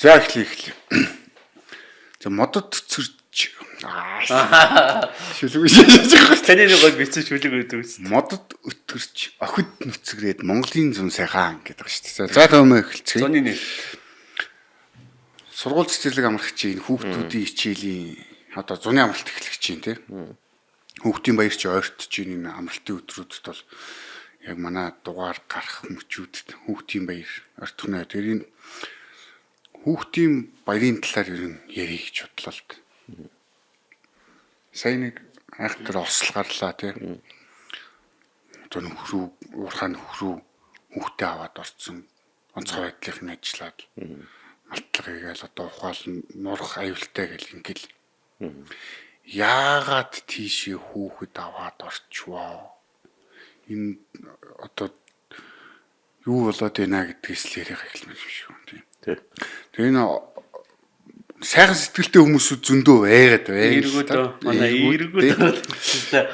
За эхлэе. За модод цэрч шүлэг. Таны нэг гол бицэн шүлэг өгдөг үст. Модод өтгөрч охид нүцгрээд Монголын зүүн сайхан гэдэг ба шүү дээ. За төөмөө эхэлцгээе. Зуны нэр. Сургууль цэцэрлэг амрагчийн хүүхдүүдийн хичээлийн одоо зуны амралт эхлэх чинь тий. Хүүхдийн баяр чи ойртож ийн амралтын өдрүүдэд бол яг манай дугаар гарах мөчүүдэд хүүхдийн баяр ойртохно. Тэр энэ хүүхдийн баярын талаар ер нь ярих гэж бодлоо л дээ. Сайн нэг айхтар осол гарлаа тий. Одоо нөхрөө уурхай нөхрөө хүүхдээ аваад орсон. Онцгой байдлын ажиллаад малтлагыг л одоо ухаал нурах аюултай гэл ингээл. Яагаад тийшээ хүүхэд аваад орчвоо? Энэ одоо юу болоод байна гэдгээс л ярих эхэлмэж шүү тийм. Тэгээ энэ сайхан сэтгэлтэй хүмүүсүүд зөндөө байгаад байна. Эргүүд манай эргүүд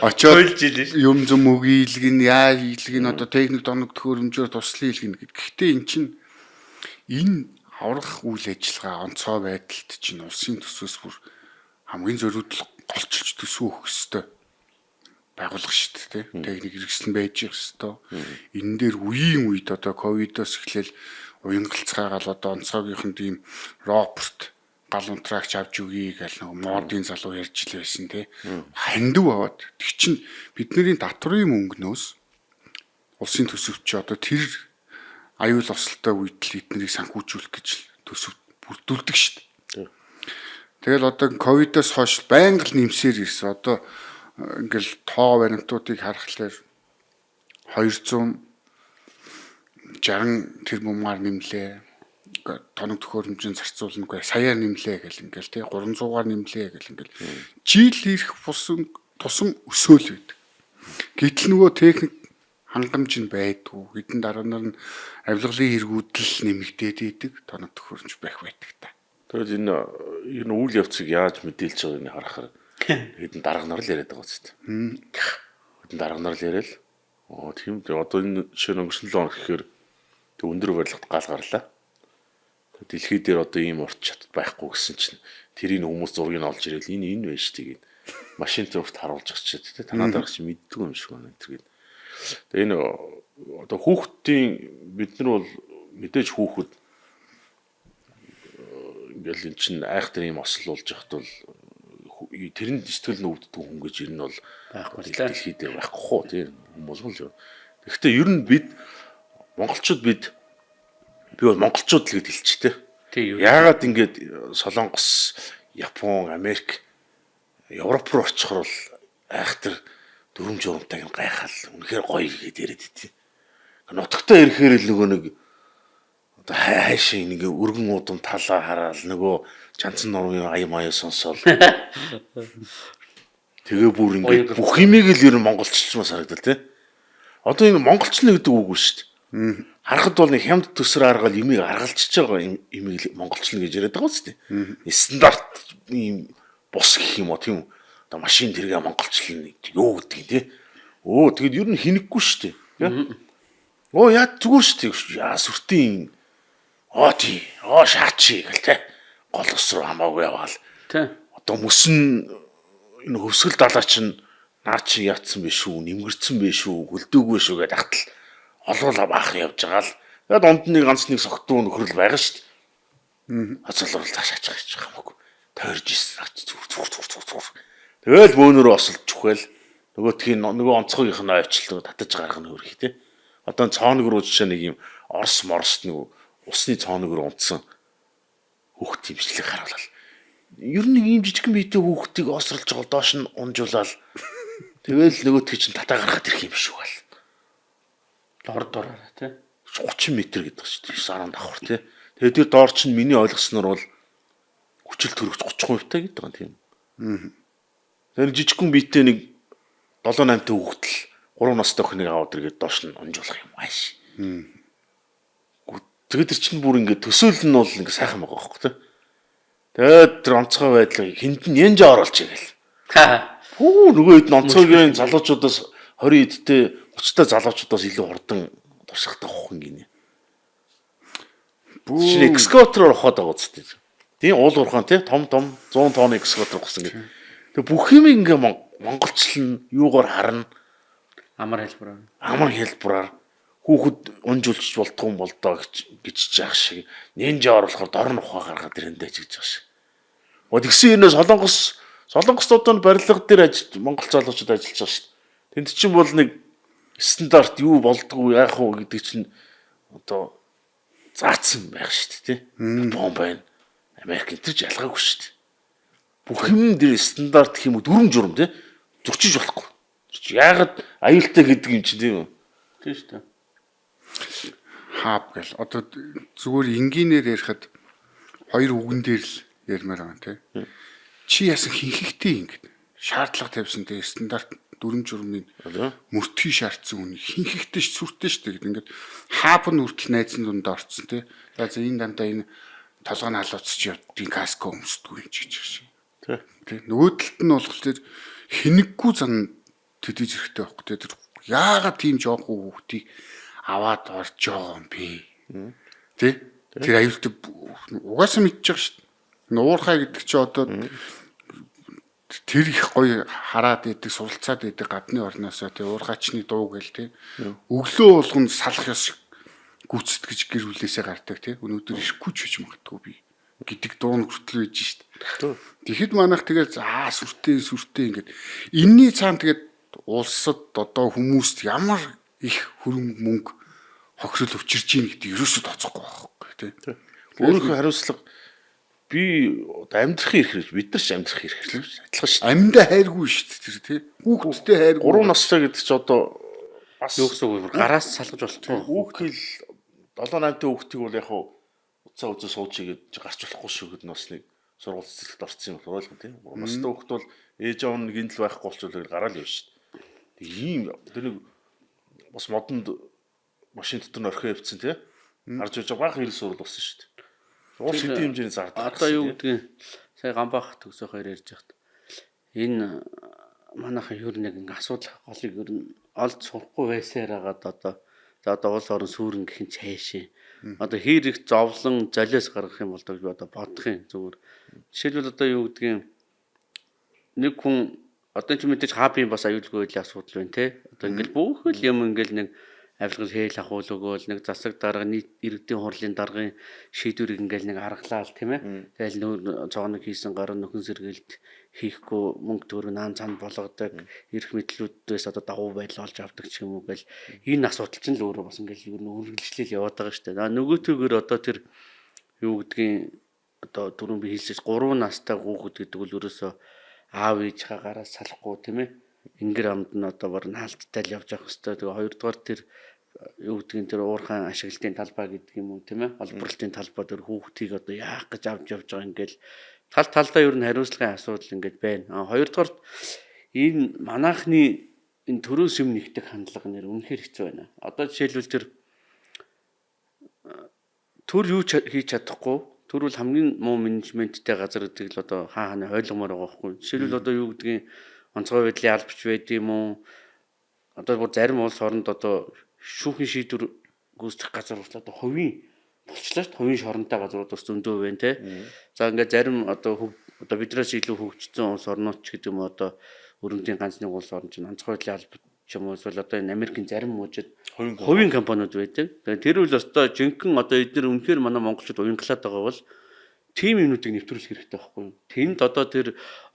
очоод юм зам өгийлгэн яа хийлгэн одоо техник доног төхөөрөмжөөр туслан хийлгэн гэдэг. Гэхдээ эн чинь энэ аврах үйл ажиллагаа онцгой байдалд чинь улсын төсөөс бүр хамгийн зориудлог голчилж төсөөх ёстой байгуулга шүү дээ. Техник хэрэгсэн байж их ёстой. Энэ дээр үеийн үед одоо ковидоос эхлээл уянгалцгаагаал одоо онцгойгийнх нь тийм робот гал унтраагч авч өгье гэл нэг модын залуу ярьж л байсан тий. Хандив аваад тэг чин бидний татврын мөнгнөөс улсын төсөвч одоо тэр аюул ослтой үед л эднийг санхүүжүүлэх гэж төсөв бүрдүүлдэг шүү дээ. Тэгэл одоо ковидоос хойш байнга л нэмсээр ирсэн. Одоо ингээл тоо баримтуудыг харахаар 260 тэрбумаар нэмлээ. Тоног төхөөрөмжийн зарцуулнаггүй саяар нэмлээ гэл ингээл тий 300-аар нэмлээ гэл ингээл жил ирэх тусам өсөөл байдаг. Гэтэл нөгөө техник хангамж нь байдгүй. Хэдэн дараанаар нь авилгалын хэрэгүүдэл нэмэгдээд идэг тоног төхөөрөмж байх байдаг та. Тэгвэл энэ үйл явцыг яаж мэдээлж байгааг нь харахаар хэдэн дарга нар л яриад байгаа үст. Хэдэн дарга нар л яриад. Тийм одоо энэ жишээ нь өнгөрсөн 7 хоног гэхээр тэг өндөр барилгад гал гарлаа. Дэлхий дээр одоо ийм урт чатд байхгүй гэсэн чинь тэрийг хүмүүс зургийг олж ирэл энэ байж тийг машин зургт харуулж очиж тэ танаа дарга чи мэддэг юм шиг байна тэр. Тэгээ энэ одоо хүүхдийн бид нар бол мэдээж хүүхэд ингээл эн чинь айхтар ийм осол болж яхад бол тэрний сэтгэл нөвддөг хүн гэж ер нь бол байхгүй дэлхий дээр байхгүй хоо тийм болгол. Гэхдээ ер нь бид монголчууд би бол монголчууд л гэж хэлчихтэй. Яагаад ингэж Солонгос, Япон, Америк, Европ руу очихор бол айхтар дүрм журамтайг гайхал үнэхээр гоё гэдээ яриад идэв. Нутагтаа ирэхээр л нөгөө нэг одоо хайшаа нэг өргөн удам талаа хараал нөгөө жанцсан нурмын аяа маяа сонсоол. Тэгээ бүр ингэ бүх юмыг л ер нь монголччмаас харагдал тий. Одоо энэ монголчлон гэдэг үг шүү дээ. Харахад бол нэг хямд төсөр аргаал юмыг аргалчиж байгаа юмыг монголчлон гэж яриад байгаа үстэй. Стандарт ийм бус гэх юм уу тийм үү. Одоо машин тэргээ монголчлон юу гэдэг юм те. Тэгэд ер нь хинэггүй шүү дээ. Яа зүгээр шүү дээ. Яа сүртийн тий. Шаачи гэл те. Гол ус руу хамаагүй яваал. Тэ. Одоо мөсөн энэ хөвсгөл далаа чинь наа чи яатсан биш үү, нэмгэрцэн биш үү, хөлдөөгүй шүү гэдээ ахтал олоола баах явж байгаа л. Тэгээд онд нэг ганц нэг согтуу нөхрөл байгаа шүү дээ. Хацалрал таашаач гэж хамаагүй. Тойрж ирсэн зүр. Тэгэл бөөнөрөө осолж чухэл. Нөгөө онцгойгийнх нь ойчлоо татаж гарах нь хөрх тий. Одоо цооног руу жишээ нэг юм орс морс нэг усны цооног руу унтсан хүүхд имжлэг харуулал. Ер нь нэг юм жижигхэн биетэй хүүхдийг осролж байгаа доош нь унжуулаад тэгэл нөгөөдгий чинь татаа гаргаад ирэх юм шүү гал. Дороо тий 30 м гэдэг шүү дээ 9 давхар тий. Тэгээд тэр доор чинь миний ойлгосноор бол хүчил төрөгч 30% таа гэдэг юм тийм. Тэр жижигхэн биетэй нэг 7-8 та хүүхдэл 3 настай охиныг аваад иргээд доош нь унжуулах юм ааш. Тэгээд тэр чинь бүр ингээд төсөөлөл нь бол ингээд сайхан байгаа байхгүй тий. Тэгээд тэр онцгой байдлыг хинд нь янж оруулж игээл. Нөгөө хэд онцгойгийн залуучуудаас 20 эдтэй 30 та залуучуудаас илүү хурдан тушахдах хох гинэ. Бүү Шинэ экскаватороор хохоод байгаа үстэй. Тийм уул уурхаан тий том 100 тонны экскаватор госон гэдэг. Тэгээ бүх юм ингээ монголчлон юугаар харна Амар хэлбэрээр. амар хэлбэрээр хүүхэд унжуулж болдгоо юм болдоо гэж яах шиг нинжа оруулахаар дорн ухаа гаргаад ирэндээ гэж байгаа шиг. Тэгсэн энэ солонгос одоо барилга дээр монгол залуучууд ажиллаж байгаа шүү дээ. Тэнд чинь бол нэг стандарт юу болдгоо яах вэ гэдэг чинь одоо заацсан байх шүү дээ тий. Бом байна. Америк энэ ч ялгаагүй шүү дээ. Бүх юм дээр стандарт гэх юм уу дүрм журм тий. Зөрчиж болохгүй. Яагаад аюултай гэдэг юм чинь тийм үү? Тийм шүү дээ. Хаб гэл одоо зүгээр энгийнээр ярихад хоёр үгэн дээр л ярмаар байгаа тий. Чи яасан хинхэгтэй ингэдэг шаардлага тавьсан тий стандарт дүрм журмын мөртгий шаардсан үний хинхэгтэй сүртэй шүү дээ гэдэг ингээд хаап нь хүртэл найзын дунд орцсон тий. За энэ дандаа энэ толгойн халууцч явдгийн каско өмсдгүй юм чи гэж шиг. Тий. Нөгөө талд нь болох тэр хинэггүй зан төдий зэрэгтэй байхгүй тий. Тэр яагаад тийм жоохон хүүхдийг аваад орж байгаа юм бэ? Тий? Тэр аюултай угаасаа мэдчихэж шүү дээ. Нуурхай гэдэг чи одоо тэр их гоё хараад идэг суралцаад идэг гадны орноосоо тий уурхайчны дуу гэл тий. Өглөө болгоно салах ёс гүцэтгэж гэр бүлээсээ гардаг тий. Өнөөдөр ирэхгүй ч гэж магадгүй би гэдэг дуун хүртэл байж шүү дээ. Тэгэхэд манайх тэгэл сүртэй ингээд энэний цаана тэгээд улсад одоо хүмүүст ямар их хөрөнгө мөнгө хохирол өвчирж ийн гэдэг ерөөсөө тооцохгүй байхгүй тий. Өөрийнхөө хариуцлага би амьдрахын эрх гэж бид нар ч амьдрах эрх гэж адилхан шүү дээ. Амьдаа хайргүй шүү дээ тэр тий. Хүүхдтэй хайргүй. 3 настай гэдэг чи одоо бас Юу гэсэн үг вэ? Гараас салгаж болохгүй. хүүхэл 7-8 та хүүхдийг бол яг хуу уцаа үзээ сууж игээд гарч болохгүй шүү гэдэг нь бас нэг сургууль цэцэрлэгт орсон юм ойлгох тийм. 3 настай хүүхд бол ээж аав нь гинтл байхгүй болчихвол гараал явна шүү дээ. Тэг ийм тэр нэг бас модонд машин дотор нь орхио явцсан тий. Харж байгаа баах хэл сурал болсон шүү дээ. Уул хэдийн хэмжээний зардаг. Одоо юу гэдгийг сая Гамбах төгсөө хоёр ярьж байхад энэ манайхан юу нэг ингээ асуудал голыг ер нь олд сурахгүй байсаар хагаад одоо улс орон сүүрэн гэх юм цаашээ. Одоо хэр их зовлон золиос гаргах юм бол гэж одоо бодох юм зүгээр. Жишээлбэл одоо юу гэдгийг нэг хүн одоо ч мэдээж хабын бас аюулгүй үйл асуудал байна те. Одоо ингээл бүх л юм ингээл нэг авилгал хээл ахуул өгөөл нэг засаг дарга нийт иргэдийн хурлын даргын шийдвэрийг ингээл нэг аргалаал тийм ээ. Тэгэл нөр цооног хийсэн гарын нөхөн сэргээлт хийхгүй мөнгө төгрөг наан цаанд болгодог эрх мэдлүүдээс одоо давуу байдал олж авдаг ч юм уу гэл энэ асуудал чинь л өөрөө бас ингээл юу үргэлжлэл яваад байгаа шүү дээ. Нөгөөтэйгөр одоо тэр юу гэдгийг одоо түрүүн би хэлсэж 3 настай хүүхэд гэдэг бол ерөөсөө аав ээжийнхээ гараас салахгүй тийм ээ. Ингэр амд нь одоо бар наалттай л явж явах хэвээр. Тэгээ хоёрдугаар тэр юу гэдгийг тэр уурхайн ашиглалтын талбай гэдэг юм уу тийм ээ. Олборлтын талбай тэр хүүхдийг одоо яах гэж авч явж байгаа ингээл талдаа ер нь хариуцлагын асуудал ингээд байна. Хоёрдугаар энэ манайхны энэ төрөөс юм нэгтгэх хандлага нэр үнэхээр хэцүү байна. Одоо жишээлбэл тэр төр юу хийж чадахгүй төр бол хамгийн муу менежменттэй газар гэдэг л одоо хаана ойлгомоор байгаа байхгүй. Жишээлбэл одоо юу гэдгийг онцгой байдлын албач байд юм уу? Одоо бүр зарим улс оронд одоо шүүхийн шийдвэр гүйцэтгэх газар бол одоо хувийн болчлаа шүү. Хувийн шоронтой газрууд бас зөндөө байна те. За ингээд зарим одоо биднээс илүү хөгжсөн улс орнууд ч гэдэг юм уу одоо өрөмжийн ганц нэг улс орн чинь онцгой байдлын албач юм уу эсвэл одоо энэ Америкийн зарим мужид хувийн компаниуд байдаг. Тэгэхээр тэр үл өстой жинхэнэ одоо эдгээр үнэхээр манай монголчууд уянгалаад байгаа бол тим юмнуудыг нэвтрүүлэх хэрэгтэй байхгүй юу? Тэнд одоо тэр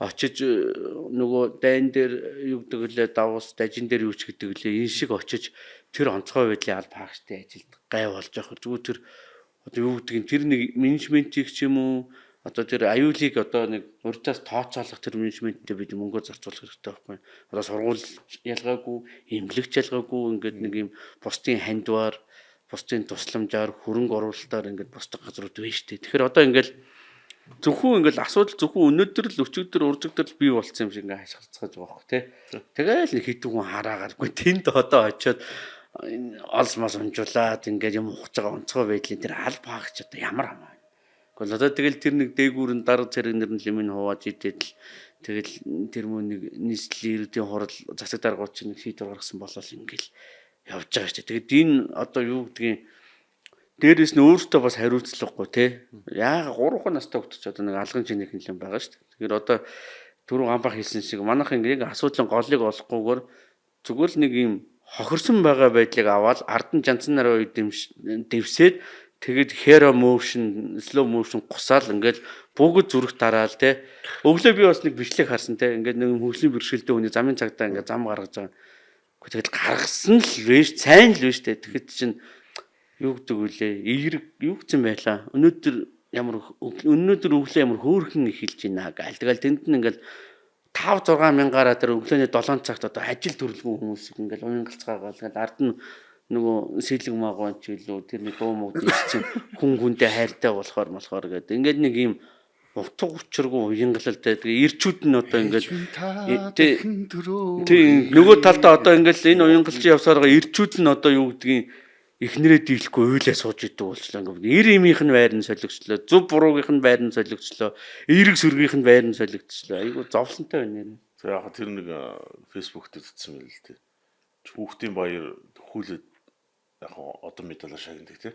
очиж нөгөө дайн дээр юу гэдэг лээ давус дажин дээр юу ч гэдэг лээ энэ шиг очиж тэр онцгой байдлын аль багштай ажилд гай болж явах зүгээр тэр одоо юу гэдэг тэр нэг менежментийг ч юм уу одоо тэр аюулыг одоо нэг урьдаас тооцоолох тэр менежменттэй бид мөнгө зарцуулах хэрэгтэй байхгүй юу? Одоо сургууль ялгаагүй, эмнэлэгч ялгаагүй ингээд нэг юм бусдын хандвар бусдын тусламжаар хөрөнгө оруулалтаар ингээд бусдын газрууд байна шүү дээ. Тэгэхээр одоо ингээд зөвхөн ингээд асуудал зөвхөн өнөөдөр л өчигдөр уржигдөр л бий болсон юм шиг ингээд хашгирцгааж байгаа байхгүй тий. Тэгэл нэг хитэн хүн хараагаргүй тэнд одоо очиод олс мас унжуулаад ингээд юм ухаж байгаа онцгой байдлын тэр аль багч одоо ямар хамаа. Гэхдээ одоо тэгэл тэр нэг дээгүүрэн дарга цэрэгнэр нь лимин хувааж идээд л тэгэл тэр мөн нэг нийслэлийн иргэдийн хурал засаг даргууд чинь нэг шийдвэр гаргасан болол ингээл явж байгаа шүү дээ. Тэгээд энэ одоо юу гэдгийг дээрээс нь өөртөө бас хариуцлагагүй те. Яага 3 настай хөлтөч одоо нэг алган чиний хинлэн байгаа шүү дээ. Тэгэхээр одоо түрүү гамбах хэлсэн шиг манайхан яг асуудлын голыг олохгүйгээр зүгээр л нэг юм хохирсон байгаа байдлыг аваад ард нь жанцсан нараа үед дэвсээд тэгээд hero motion, slow motion гусаал ингээд бүгд зүрх дараал те. Өглөө би бас нэг бичлэг харсан те. Ингээд нэг хөгжлийн бэрхшээлтэй хүний замын цагтаа ингээд зам гаргаж байгаа. Гэхдээ тэгэл гаргасан л вэж, сайн л вэж те. Тэгэхэд чинь юу гэдэг вүлээ? Эерэг юу гэсэн байлаа. Өнөөдөр өглөө ямар хөөрхөн эхэлж байна гаал. Тэгэл тэнд нь ингээд 5-6 мянгараа тэр өглөөний 7 цагт одоо ажил төрөлгөн хүмүүс ингээд уянгалцгаагаал. Тэгэл ард нь нөгөө сэлэг магон ч илүү тэрний дуу мод ирсэн хүн хүндээ хайртай болохоор гэдэг. Ингээд нэг юм утга учиргүй уянгалалтай. Тэгээ ирчүүд нь одоо ингээд тийм нөгөө талдаа одоо ингээд энэ уянгалчин явсаар байгаа ирчүүд нь одоо юу гэдгийг эхнэрээ дийлэхгүй уйлаа сууж идэг болчлаа. Ингээд ир имийнх нь байр нь солигдчлоо, зүв буруугийнх нь байр нь солигдчлоо, эерэг сүргийнх нь байр нь солигдчлоо. Айгу зовлонтой байна нэр. За яг тэр нэг фэйсбүүк дээр татсан байл л тий. Хүүхдийн баяр хүүлээд яг одоо медалаар шагнадаг тий.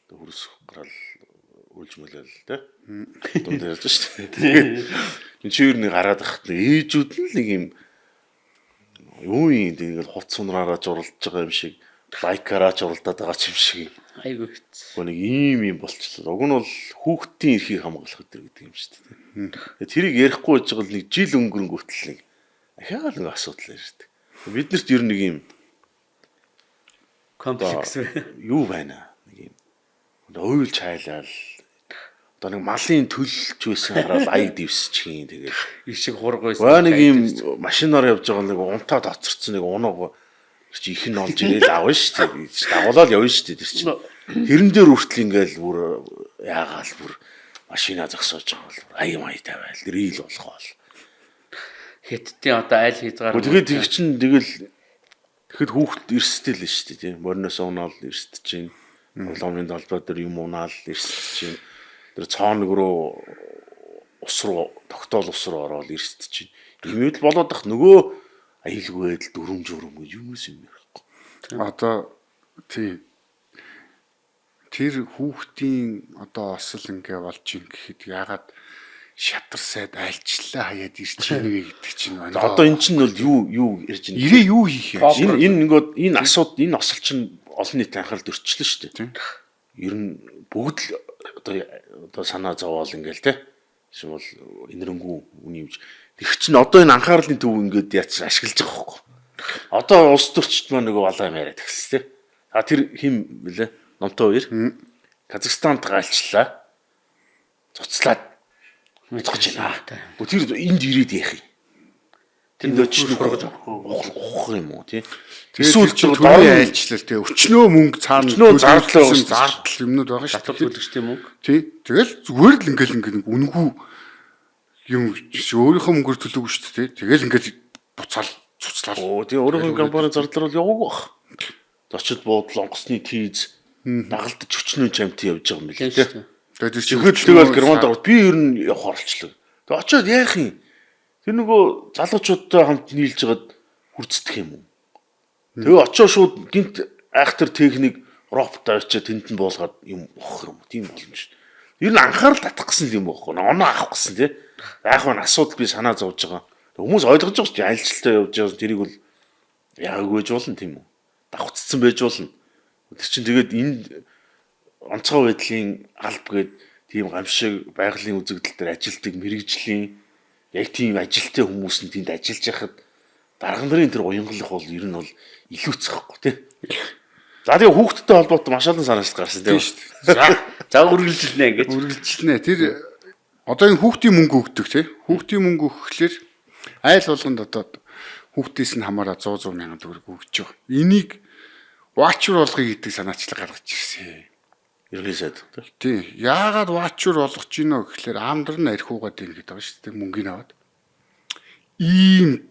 Тэг хөрс гараал үлж мөлөл тий. Дунд ярьж шүү дээ. Энд чи юу нэг гараад ахт ээжүүд нь нэг юм юу юм тэгээд хувц сунраараа журалдж байгаа юм шиг лайкараа журалдаад байгаа юм шиг. Айгу хэц. Нэг ийм болчихлоо. Уг нь бол хүүхдийн эрхийг хамгаалах гэдэг юм шүү дээ. Тэрийг ярихгүй байж байгаа л нэг жил өнгөрөнгөтл нэг ахиаал нэг асуудал ярьдаг. Биднэрт ер нь нэг юм комплекс юу байна? Нэг юм уйлж хайлал одоо нэг малын төлж байсан хараад аяг дэвсчих юм тэгээд ишиг хург байсан. Waa нэг юм машинаар явж байгаа нэг унтаа доцорцсон нэг унаг чи их нь олж ирээд аав шүү дээ. Дагуулаад явна шүү дээ тэр чинь. Тэрэн дээр хүртэл ингээл бүр яагаал бүр машина зогсоож байгаа бол аяа маяг тавиал рил болох бол. Хэдтийн одоо аль хязгаар. Тэгээд тэг чинь тэгэл тэгэхэд хүүхд эрсдэл л шүү дээ тийм. Мориноос унаал эрсдэж чинь. Улааны талбай дээр юм унаал эрсдэж чинь. Тэр цооног руу ус руу тогтоол ус руу ороод эрсдэж чинь. Тиймээд болоод ах нөгөө аюулгүй байдал дүрм журм гэж юм ярихгүй. Одоо тий тэр хүүхдийн одоо осол ингээ болж ин гэхэд ягаад шатар сайд альчлаа хаяад ирчихвэ гэдэг чинь байна. Одоо эн чинь бол юу ярьж байна? Ирээ юу хийх юм? Энэ ингээд энэ осол чинь олон нийтийн анхаарал төрчлөө шүү дээ. Ер нь бүгд л одоо санаа зовоол ингээл те. Эсвэл бол инэрэнгүү үний юмж. Тэг чинь одоо энэ анхаарлын төв ингээд яач ашиглаж байгаа хөөхгүй. Одоо улс төрчд маань нөгөө балаа юм яриад гэсэн те. А тэр хим блэ? Номтой хоёр Казахстанд гаалчлаа. Цуцлаад мэдгэж байна. Тэр энд ирээд яах юм? Тэнд очиж сургаж авах юм уу тий? Эсвэл ч төрийн айлчлал тий өчнөө мөнгө цаана зардал юмнууд байгаа шүү дээ. Төлөгчтэй мөнгө. Тий. Тэгэл зүгээр л ингээл үнэгүй юм өөрийнхөө мөнгөөр төлөөгүй шүү дээ. Тэгэл ингээд буцаал цуцлаа. Оо тий өөрийнхөө компани зардлаар бол яваагүй баг. Зочид буудлын онгоцны тийз дагалдаж өчнөө чамт явж байгаа юм билээ тий. Тэгээд тэгэл германд ороод би ер нь явах оролцлоо. Тэгээд очиод яах юм? Тэр нөгөө залуучуудтай хамт нийлж байгаад хүрцдэх юм уу? Тэгээ очоо шууд гинт айхтар техник роботоо очиод тэнд нь буулгаад юм охох юм. Тийм боломж шүү. Ер нь анхаарал татах гэсэн юм байхгүй. Оноо авах гэсэн тий. Яах вэ? Асуудал би санаа зовж байгаа. Хүмүүс ойлгож байгаа шүү дээ. Айлчлалтай явж байгаа тэрийг бол яагаад гэж болно тийм үү? Давхцсан байж болно. Тэр чинь тэгээд энд онцгой байдлын алба гээд тийм гамшиг байгалийн үзэгдэл дээр ажилтдаг мэрэгжлийн яг тийм ажилттай хүмүүс нь тэнд ажиллаж байхад дарга нарын тэр уянгалах бол ер нь бол илүү цахгүй тий. За тэгээ хүүхдтэй холбоотой маш олон санаалт гарсан тийм шүү дээ. За үргэлжилнэ ингэж. Үргэлжилнэ. Тэр одоо энэ хүүхдийн мөнгө өгдөг тий. Хүүхдийн мөнгө өгөхлөөр айл болгонд одоо хүүхдээс нь хамаараа 100 мянган төгрөг өгч байгаа. Энийг ваучер болгоё гэдэг санаачлал гаргаж ирсэн. Ерхий сайд тий. Яагаад ваучер болгож гинөө гэхлээр аамдар нь архиугаад ингэж байгаа шүү дээ. Мөнгөний аваад. Ийм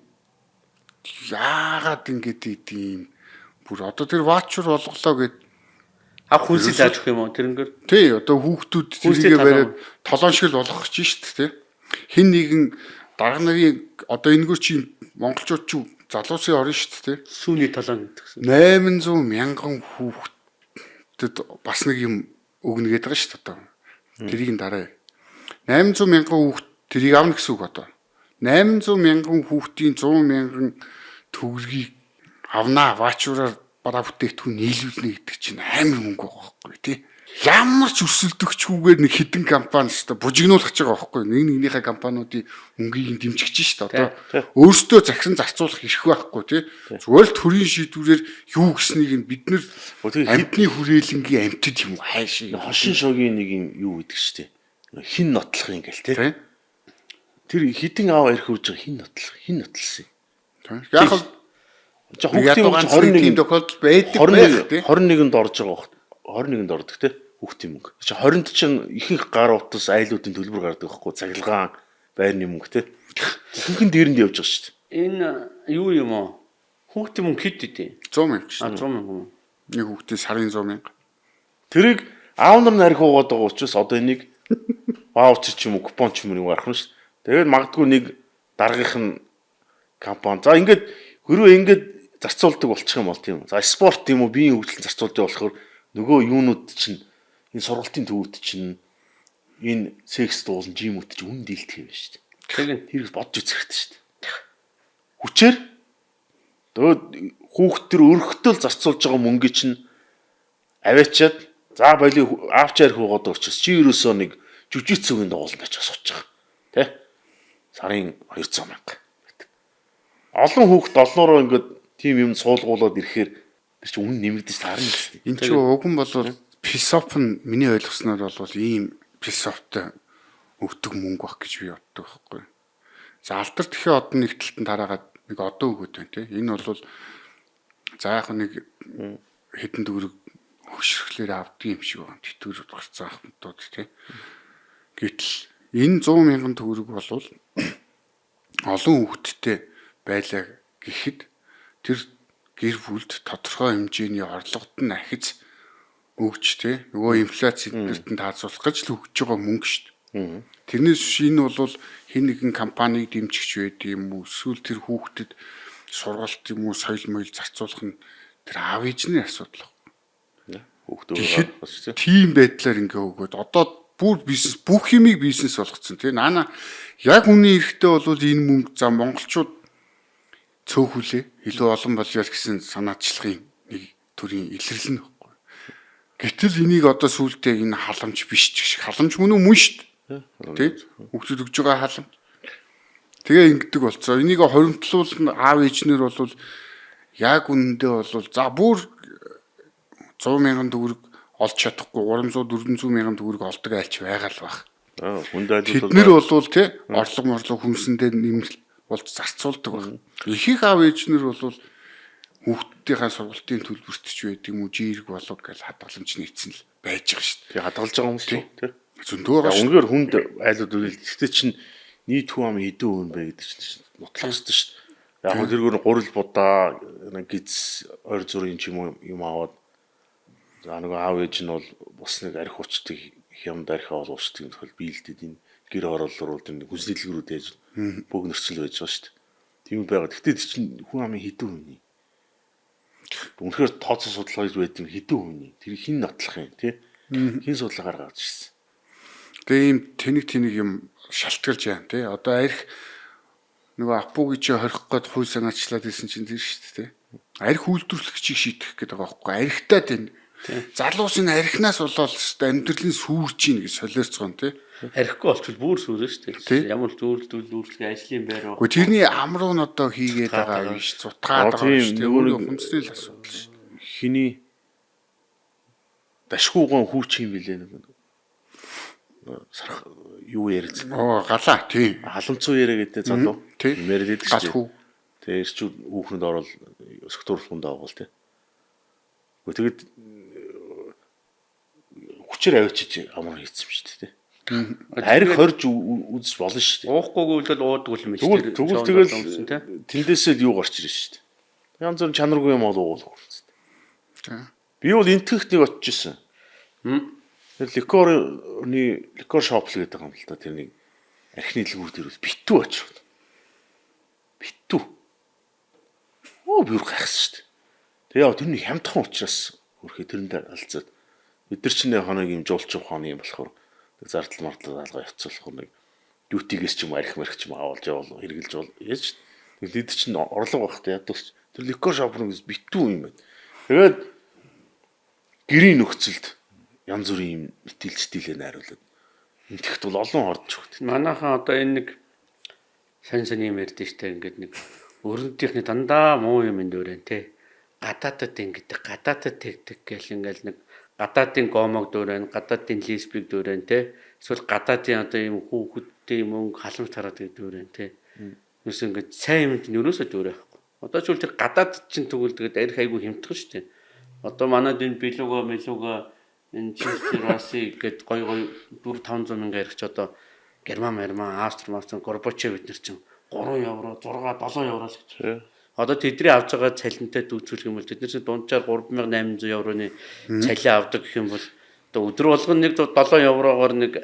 яагаад ингэж ийм бүр одоо тэр ваучер болголоо гэд авах хүнсэл ааж өгөх юм уу тэрнгээр? Тий, одоо хүүхдүүд тэрийгэ бариад толон шиг л болгох гэж шүү дээ, тий. Хин нэгэн дарга нарын одоо энэгээр чи монголчууд чи залуусын орно шүү дээ. Сүүний талаан гэдгсэн. 800 мянган хүүхдэд бас нэг юм өгнө гэдэг байгаа шүү дээ одоо. Тэрийг нь дараа. 800 мянган хүүхд тэрийг авна гэсэн үг одоо. 800 мянган хүүхдийн 100 мянган төгрөгийг авнаа ваачураар бараа бүтээгдэхүүн нийлүүлнэ гэдэг чинь амар мөнгө байгаа байхгүй тий. Ямар ч өсөлдөгчгүйгээр нэг хідэн компани шүү дээ бужигнуулах гэж байгаа байхгүй. Нэг нэгнийхээ компаниудын мөнгийг дэмжигч шүү дээ. Одоо өөрсдөө захиран зарцуулах эрх байхгүй тий. Зүгээр л төрийн шийдвэрээр юу гэснийг нь бид нэр амтны хүрээлэнгийн амтд юм хайшаа. Хошин шогийн нэг юм юу гэдэг шүү дээ. Хин нотлох юм гээл тий. Тэр хідэн аав ирэх үж хин нотлсон. Яг л хүүхдийн 21 тохиолдол байдаг тий. 21-нд орж байгаа бохт 21-нд ордог тий. Хүүхдийн мөнгө. 20-нд чинь ихэнх гар утас айлуудын төлбөр гардаг байхгүй цагилгаан байрны мөнгө тий. Ихэнх нь дээрэнд явж байгаа шүү дээ. Энэ юу юм аа? Хүүхдийн мөнгө хэд дээ? 100 мянга шүү. 100 мянга. Нэг хүүхдийн сарын 100 мянга. Тэрийг аав нар нарих уугаад байгаа учраас одоо энийг ваучер ч юм уу купон ч юм уу гарах нь шүү. Тэгээд магадгүй нэг дараагийнх нь компани. За ингээд хөрөө ингээд зарцуулдаг болчих юм бол тийм. За спорт юм уу биеийн хөгжил зарцуулдаг болохоор нөгөө юунууд чинь энэ сургалтын төвүүд чинь энэ секс дуулан жимүүд чинь үн дийлдэх юм шүү дээ. Тэгин тэрийг бодж үзэх хэрэгтэй шүү дээ. Хүчээр тэгээд хүүхд төр өрхтөл зарцуулж байгаа мөнгө чинь аваачаад за боли аавчаар хуугаад очиж чи ерөөсөө нэг жүжигцөгийн дуулан байж сууж байгаа. Тэ? Сарын 200 мянга. Олон хүүхд олноороо ингээд тим юм суулгуулад ирэхээр тэр чинь үнэн нэмэгдэж таарна шүү дээ. Энд чинь уг нь бол философи нь миний ойлгосноор бол ийм философитой өгдөг мөнгө баг гэж би боддог байхгүй. За алдар тэхээ одон нэг талтан тараагаад нэг одоо өгöd байна те. Энэ бол за яг нэг хэдэн төгрөг хөшрөхлөөр авдаг юм шиг байна. Тэтгэр гарцсан ахмадууд те. Гэтэл энэ 100 мянган төгрөг бол олон хүүхэдтэй байлаа гэхэд тэр гэр бүлд тодорхой хэмжээний орлогод нь ахиж өгч те нөгөө инфляц эднэрт нь таацуулах гэж л өгч байгаа мөнгө шүү дээ. Тэрнээс энэ бол хэн нэгэн компаниг дэмжигч байд юм уу эсвэл тэр хүүхдэд сургалт юм уу соёл моёл зарцуулах нь тэр аав ээжний асуудал. Хүүхдүүд тийм байдлаар ингээ өгөөд одоо бүр бизнес бүх юмыг бизнес болгоцсон те наана яг үнийн эрэхтэй бол энэ мөнгө за монголчууд цөөхүлээ илүү олон болёо гэсэн санаачлагын нэг төрлийн илэрлэл нь байхгүй. Гэтэл энийг одоо сүултээ энэ халамж биш ч гэх халамж мөн шүү дээ. Тэ? Хүүхдүүд өгж байгаа халамж. Тэгээ ингэдэг болцоо. Энийг хоримтлуулна аав ээжнэр бол яг үнэндээ бол за бүр 100 мянган төгрөг олж чадахгүй 300 400 мянган төгрөг олдог айлч байгаа л баг. Тэд нэр бол тэ орлого морлог хүнсэндээ нэмэлт болж зарцуулдаг байна. Ихэнх аав ээжнэр бол хүүхдийнхээ сургалтын төлбөрт ч байдаг юм уу жирэг болог гэж хадгаламж нийцсэн л байж байгаа шүү дээ. Хадгалж байгаа юм шүү дээ. Зөндөө байгаа шүү. Үнэхээр хүнд айлууд үйл. Гэхдээ чинь нийт хүн ам хэдэн хүн бэ гэдэг чинь нотлохстой шүү дээ. Яг тэргээр гурил будаа гиз ойр зүрийн ч юм аваад за нөгөө аав ээж нь бол бас нэг арх уучдаг хямд архиа бол уучдаг тохиол биелдэд энэ гэр хорооллоор бол энэ хүнс дэлгэрүүд ээж бөг нөрцөл байж байгаа шүү дээ. Тийм байгаад. Гэхдээ тэр чинь хүн амын хэдэн хүний. Үнэхээр тооцоо судалгаа гэж байд юм хэдэн хүний. Тэр хин нотлох юм тий. Хин судалгаа гаргаж ирсэн. Тэгээ ийм тэнэг юм шалтгаалж байна тий. Одоо арх нөгөө апугийн чи хорих гээд хууль санаачлаад ирсэн чинь тэр шүү дээ тий. Арх үйлдвэрлэгчийг шийдэх гэдэг байгаа байхгүй. Архтаа тэн. Залуус энэ архинаас болоод амьдралын сүрж ийн гэж солиорцгоо тий. Архихгүй болчихвол бүр сүрэн шүү дээ. Ямар зөвлөлтөй ажлын байр байгаа. Гэхдээ тэрний амруу нь одоо хийгээд байгаа биш цутгаад байгаа шүү дээ. Өөрөө хүнсний л асуудал шүү. Хиний дашгууган хүүч юм билээ нэг. Сарах юу яриц. Галаа тий. Халамцуу яриа гэдэг залуу. Мэрэл гэдэг шүү. Тэгээ ирчүүд хүүхнэд орол секторлохонд авал тий. Тэгээд хүчээр авчиж амар хийцсэн шүү дээ тий. Арх хорж үзэж болно шүү дээ. Уухгүйгүй л уудаг юм биш үү? Тэгвэл тэгэл тэндээсээ л юу гарч ирнэ шүү дээ. Янз бүр чанаргүй юм бол уулах гэсэн. Би бол энтгэхт нэг очижсэн. Тэр ликор шоп л гэдэг юм л да. Тэр нэг архины дэлгүүр дээр битүү очив. Битүү. бюр гайхсан шүү дээ. Тэгээ яа тэрний хямдхан учраас хөрхөө тэрэндээ алцаад бид нар чинь хоног юм жуулчин хоног юм болохоор зардал мартал алгаа явцуулах нэг дютигээс ч юм арх марх ч юм авалж явал хэрглэж бол яаж тэгээд чинь орлого багт ядагч тэр ликор шопног битүү юм байна. Тэгээд гэрийн нөхцөлд янз бүрийн юм итгэлцдэлээ найруулад тэгт бол олон ордч хөгт. Манайхан одоо энэ нэг сайн юм ярьдэн штэ ингээд нэг өрөндийнхний дандаа муу юм энэ дөрэн те. Гадаадад ингээд гадаадад тэгдэг гэл ингээл нэг гадаадын гомог дөрэн, гадаадын лесбик дөрэн те. Эсвэл гадаадын одоо юм хүүхэдтэй мөнгө халамж тараад гэдэг дөрэн те. Юус ингээд сайн юмд нь өрөөсөө дөрөө байхгүй. Одоо ч үл тэр гадаад чинь тэгвэл тэгээд арх айгу хэмтгэн штэ. Одоо манад энэ билуга энэ Чилси гэд гой 4-500 мянган архич одоо Герман, Австри, Горбачев бид нар чинь 3 евро, 6, 7 евро л гэж. Одоо тэдний авж байгаа цалинтай дүүцүүлэх юм бол тэд нар чинь дунджаар 3800 евроны цалин авдаг гэх юм бол одоо өдөр болгон нэг 7 еврогоор нэг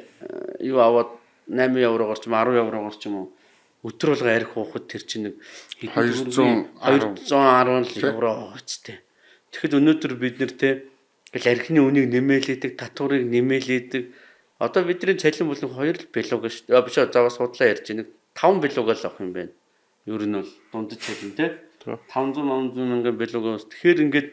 юу аваад 8 еврогоор ч 10 еврогоор ч юм уу өдөр болго арх уухад тэр чинь нэг 210 евро үсттэй. Тэгэхэд өнөөдөр бид нэр те архины үнийг нэмэлээдэг, татварыг нэмэлээдэг. Одоо бидний цалин бол 2 билуг шүү дээ. Биш заавал судлаа ярьж нэг 5 билуг л авах юм байна. Ер нь бол дундаж цалин те 500 мянган билугоос тэгэхээр ингээд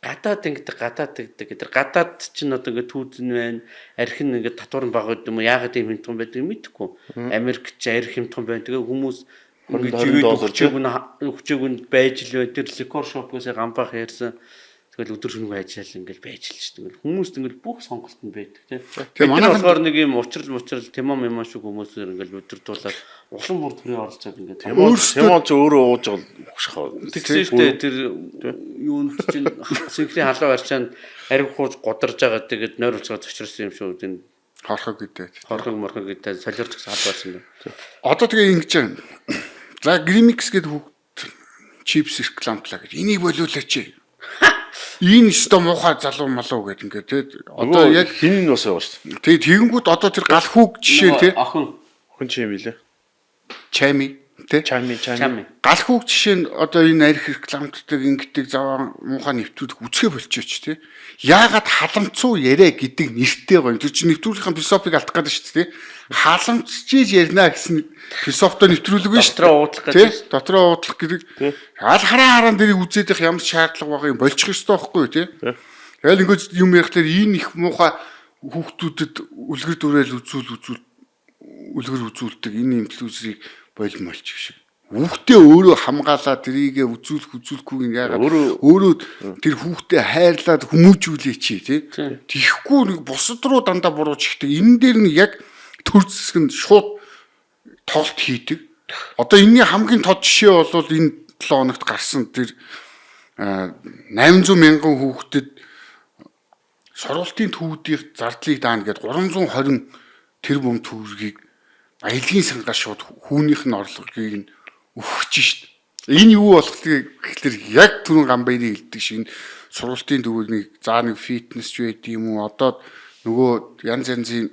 гадаад гэдэг. Гадаад чинь одоо ингээд түүзэн байна. Арх нь ингээд татвар нь бага гэдэг юм уу? Яагаад юм хэмтгэн байдаг мэдэхгүй. Америк ч арх хэмтгэн байна. Тэгээ хүмүүс ингээд хүчээгүн байж л бай. Тэр ликор шопгоос гамбах ярьсан. Тэгэл өдөр шөнөгүй ажиллал ингээл байж л ш. Тэгэл хүмүүст ингээл бүх сонголтод байдаг тийм. Тэгээ манайхан болохоор нэг юм учрал тэмом шиг хүмүүсээр ингээл өдөртуулаад улам бүр төрийн оролцоод ингээд тэмом ч өөрөө ууж байгаа тэгсэн штэ тэр юунд чинь синхрийн халуун арчаанд ариг хууж годарж байгаа тэгээд нойр уцаад очирсан юм шүү дээ. Хорхог гэдэг. Хорхог гэдэг солиорч салбарсан. Одоо тэгээ ингэж байна. За Grimix гэдэг хүүхд чипс рекламтлаа гэж. Энийг болиулаач. Энэ өстө муухай залуу малуу гэдэг ингээд тий. Одоо яг хин нь бас байгаа шүү тий дээ. тэгэнгүүт одоо тэр гал хүүг жишээ тий. Охин чи юм билээ. Чами тий. Чами. Гал хүүг жишээ нь одоо энэ арх рекламтдаг ингээд заваа муухай нэвтрүүлэх үсгээ болчихооч тий. Яагаад халамцуу яриа гэдэг нэртэй гоё. Тэр чинь нэвтрүүлгийн философиг алдах гэдэг шүү дээ тий. Халамцчиж ярина гэсэн философтой нэвтрүүлэг биш дотроо уудлах гэдэг. Дотроо уудлах гэдэг. Аль хараа дэрийг үзээд их ямар шаардлага байгаа юм болчих ёстой байхгүй тий. Тэгэл ингээд юм ярихлаар энэ их муухай хүүхдүүдэд үлгэр дуурайл үзүүлдэг энэ имплюсийг болчих шиг. Хүүхдээ өөрөө хамгаалаад тэрийгэ үзүүлэхгүйг яагаад өөрөө тэр хүүхдээ хайрлаад хүмүүжүүлээч тий. Тихгүй нэг бусад руу дандаа буруулж ихтэй. Энэ дээр нь яг төр зэсэг нь шууд тоглолт хийдэг. Одоо энэний хамгийн тод жишээ бол энэ 7 хоногт гарсан тэр 800 мянган хүүхдэд сургуулийн төвүүдийн зардлыг даана гэдэг 320 тэрбум төгрөгийг аялгийн сангаас шууд хүүнийх нь орлогыг нь өгч шít. Энэ юу болох гэхээр яг түрүүн Гамбайрын хэлдэг шиг сургуулийн төвүүдийг заа нэг фитнес ч байд юм уу одоо нөгөө янз янзын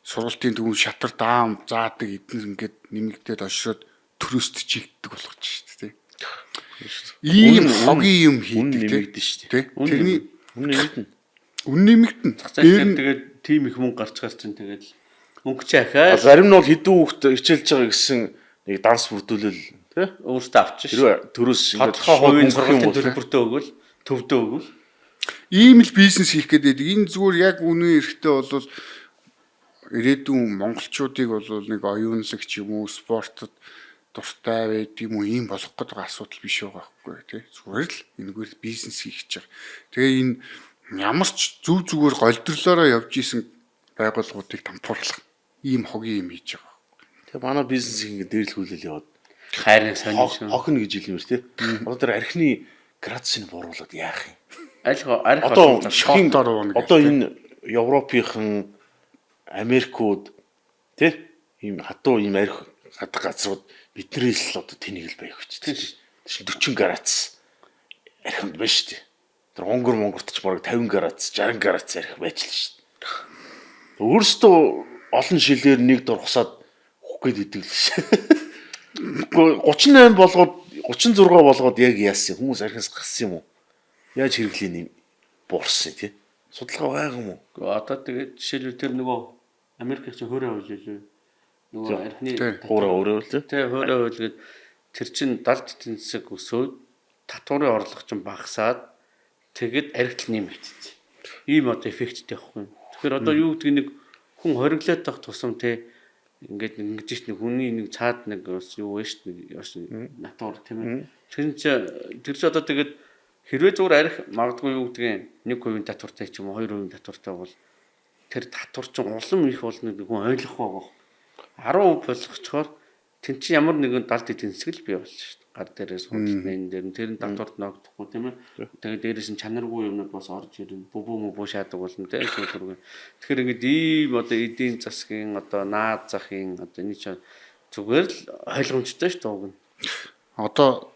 сургуулийн төвүүд шатар даам заадаг эдгээр ингээд нэмэгдээд очроод төрөөсд чигддэг болгож шít тий. Ийм хогийн юм хийдэг тий. Тэрний үн нэмэгдэн. Тэгээд тим их мөнгө гарч гарсан тэгээд мөнгө чи ахаа. Зарим нь бол хэдэн хүүхд хичээлж байгаа гэсэн нэг данс бүрдүүлэл тий. Өөртөө авчих шүү. Төрөөс ингээд хувийн сургуулийн төлбөртөө өгвөл төвдөө өгвөл ийм л бизнес хийх гэдэг. Энэ зүгээр яг үнэн эрэхтэй бол ирээдүйн монголчуудыг бол нэг оюунлагч юм уу спортод дуртай байд юм уу ийм болох гэдэг асуудал биш байгаа байхгүй тий. Зүгээр л энэгээр бизнес хийх гэж байгаа. Тэгээ энэ ямар ч зүгээр голдрлоороо явж исэн байгууллагуудыг тампуурлах ийм хогийн юм хийж байгаа. Тэгээ манай бизнес ингэ дээрлхүүлэл яваад хайрын сонирхол хохно гэж хэлмээр тий. Одоо тэр архины градусыг бууруулад яах юм? Арх одоо шоктоор уунах. Одоо энэ Европынхан Америкууд тий ийм хатуу ийм арх гадах газрууд биднээс л одоо тэнийг л байх хүчтэй шүү. Тэр 40 градус архинд байна шүү дээ. Тэр Монгорт ч бараг 50 градус 60 градус арх байж л шүү. Өөрөөсөө олон шилээр нэг дор хусаад хөх гээд идэг л шүү. 38 болгоод 36 болгоод яг яасан хүмүүс архиас гассан юм уу? Яаж хэрэглээ буурсан тий? Судалгаа байгаа юм уу? Одоо тэгээд жишээлбэл тэр нөгөө Америкч хөөрэ хууль илүү нөгөө архины Хуураа өөрөө л тий хөөрэ хууль гээд тэр чин 70 эдийн засаг өсөөд татварын орлого чинь багасаад тэгэд архитал нэмэгдсэн. Ийм одоо эффекттэй байхгүй. Тэгэхээр одоо юу гэдэг нэг хүн хориглоод тах тусам тий ингээд ингэж ч нэг хүний нэг цаад нэг бас юу вэ шүү дээ натур тийм ээ. Тэр чи одоо тэгээд хэрвээ зүгээр арх магадгүй юу гэдгийг 1% татвартай ч юм уу 2% татвартай бол тэр татвар чинь улам их болно гэдэг хүн ойлгох байгаа. 10% болгочхоор тэн чи ямар нэгэн 70 эдийн засаг л бий болж шүү дээ. Гар дээрээс худалдан дээр нь тэр нь татварт ногдохгүй тийм ээ. Тэгээд дээрээс нь чанаргүй юмнууд бас орж ирнэ. Бүбүү шаадаг болно тийм ээ. Тэгэхээр ингээд ийм одоо эдийн засгийн одоо наад захын одоо энэ ч зүгээр л ойлгомжтой шүү дээ уг нь. Одоо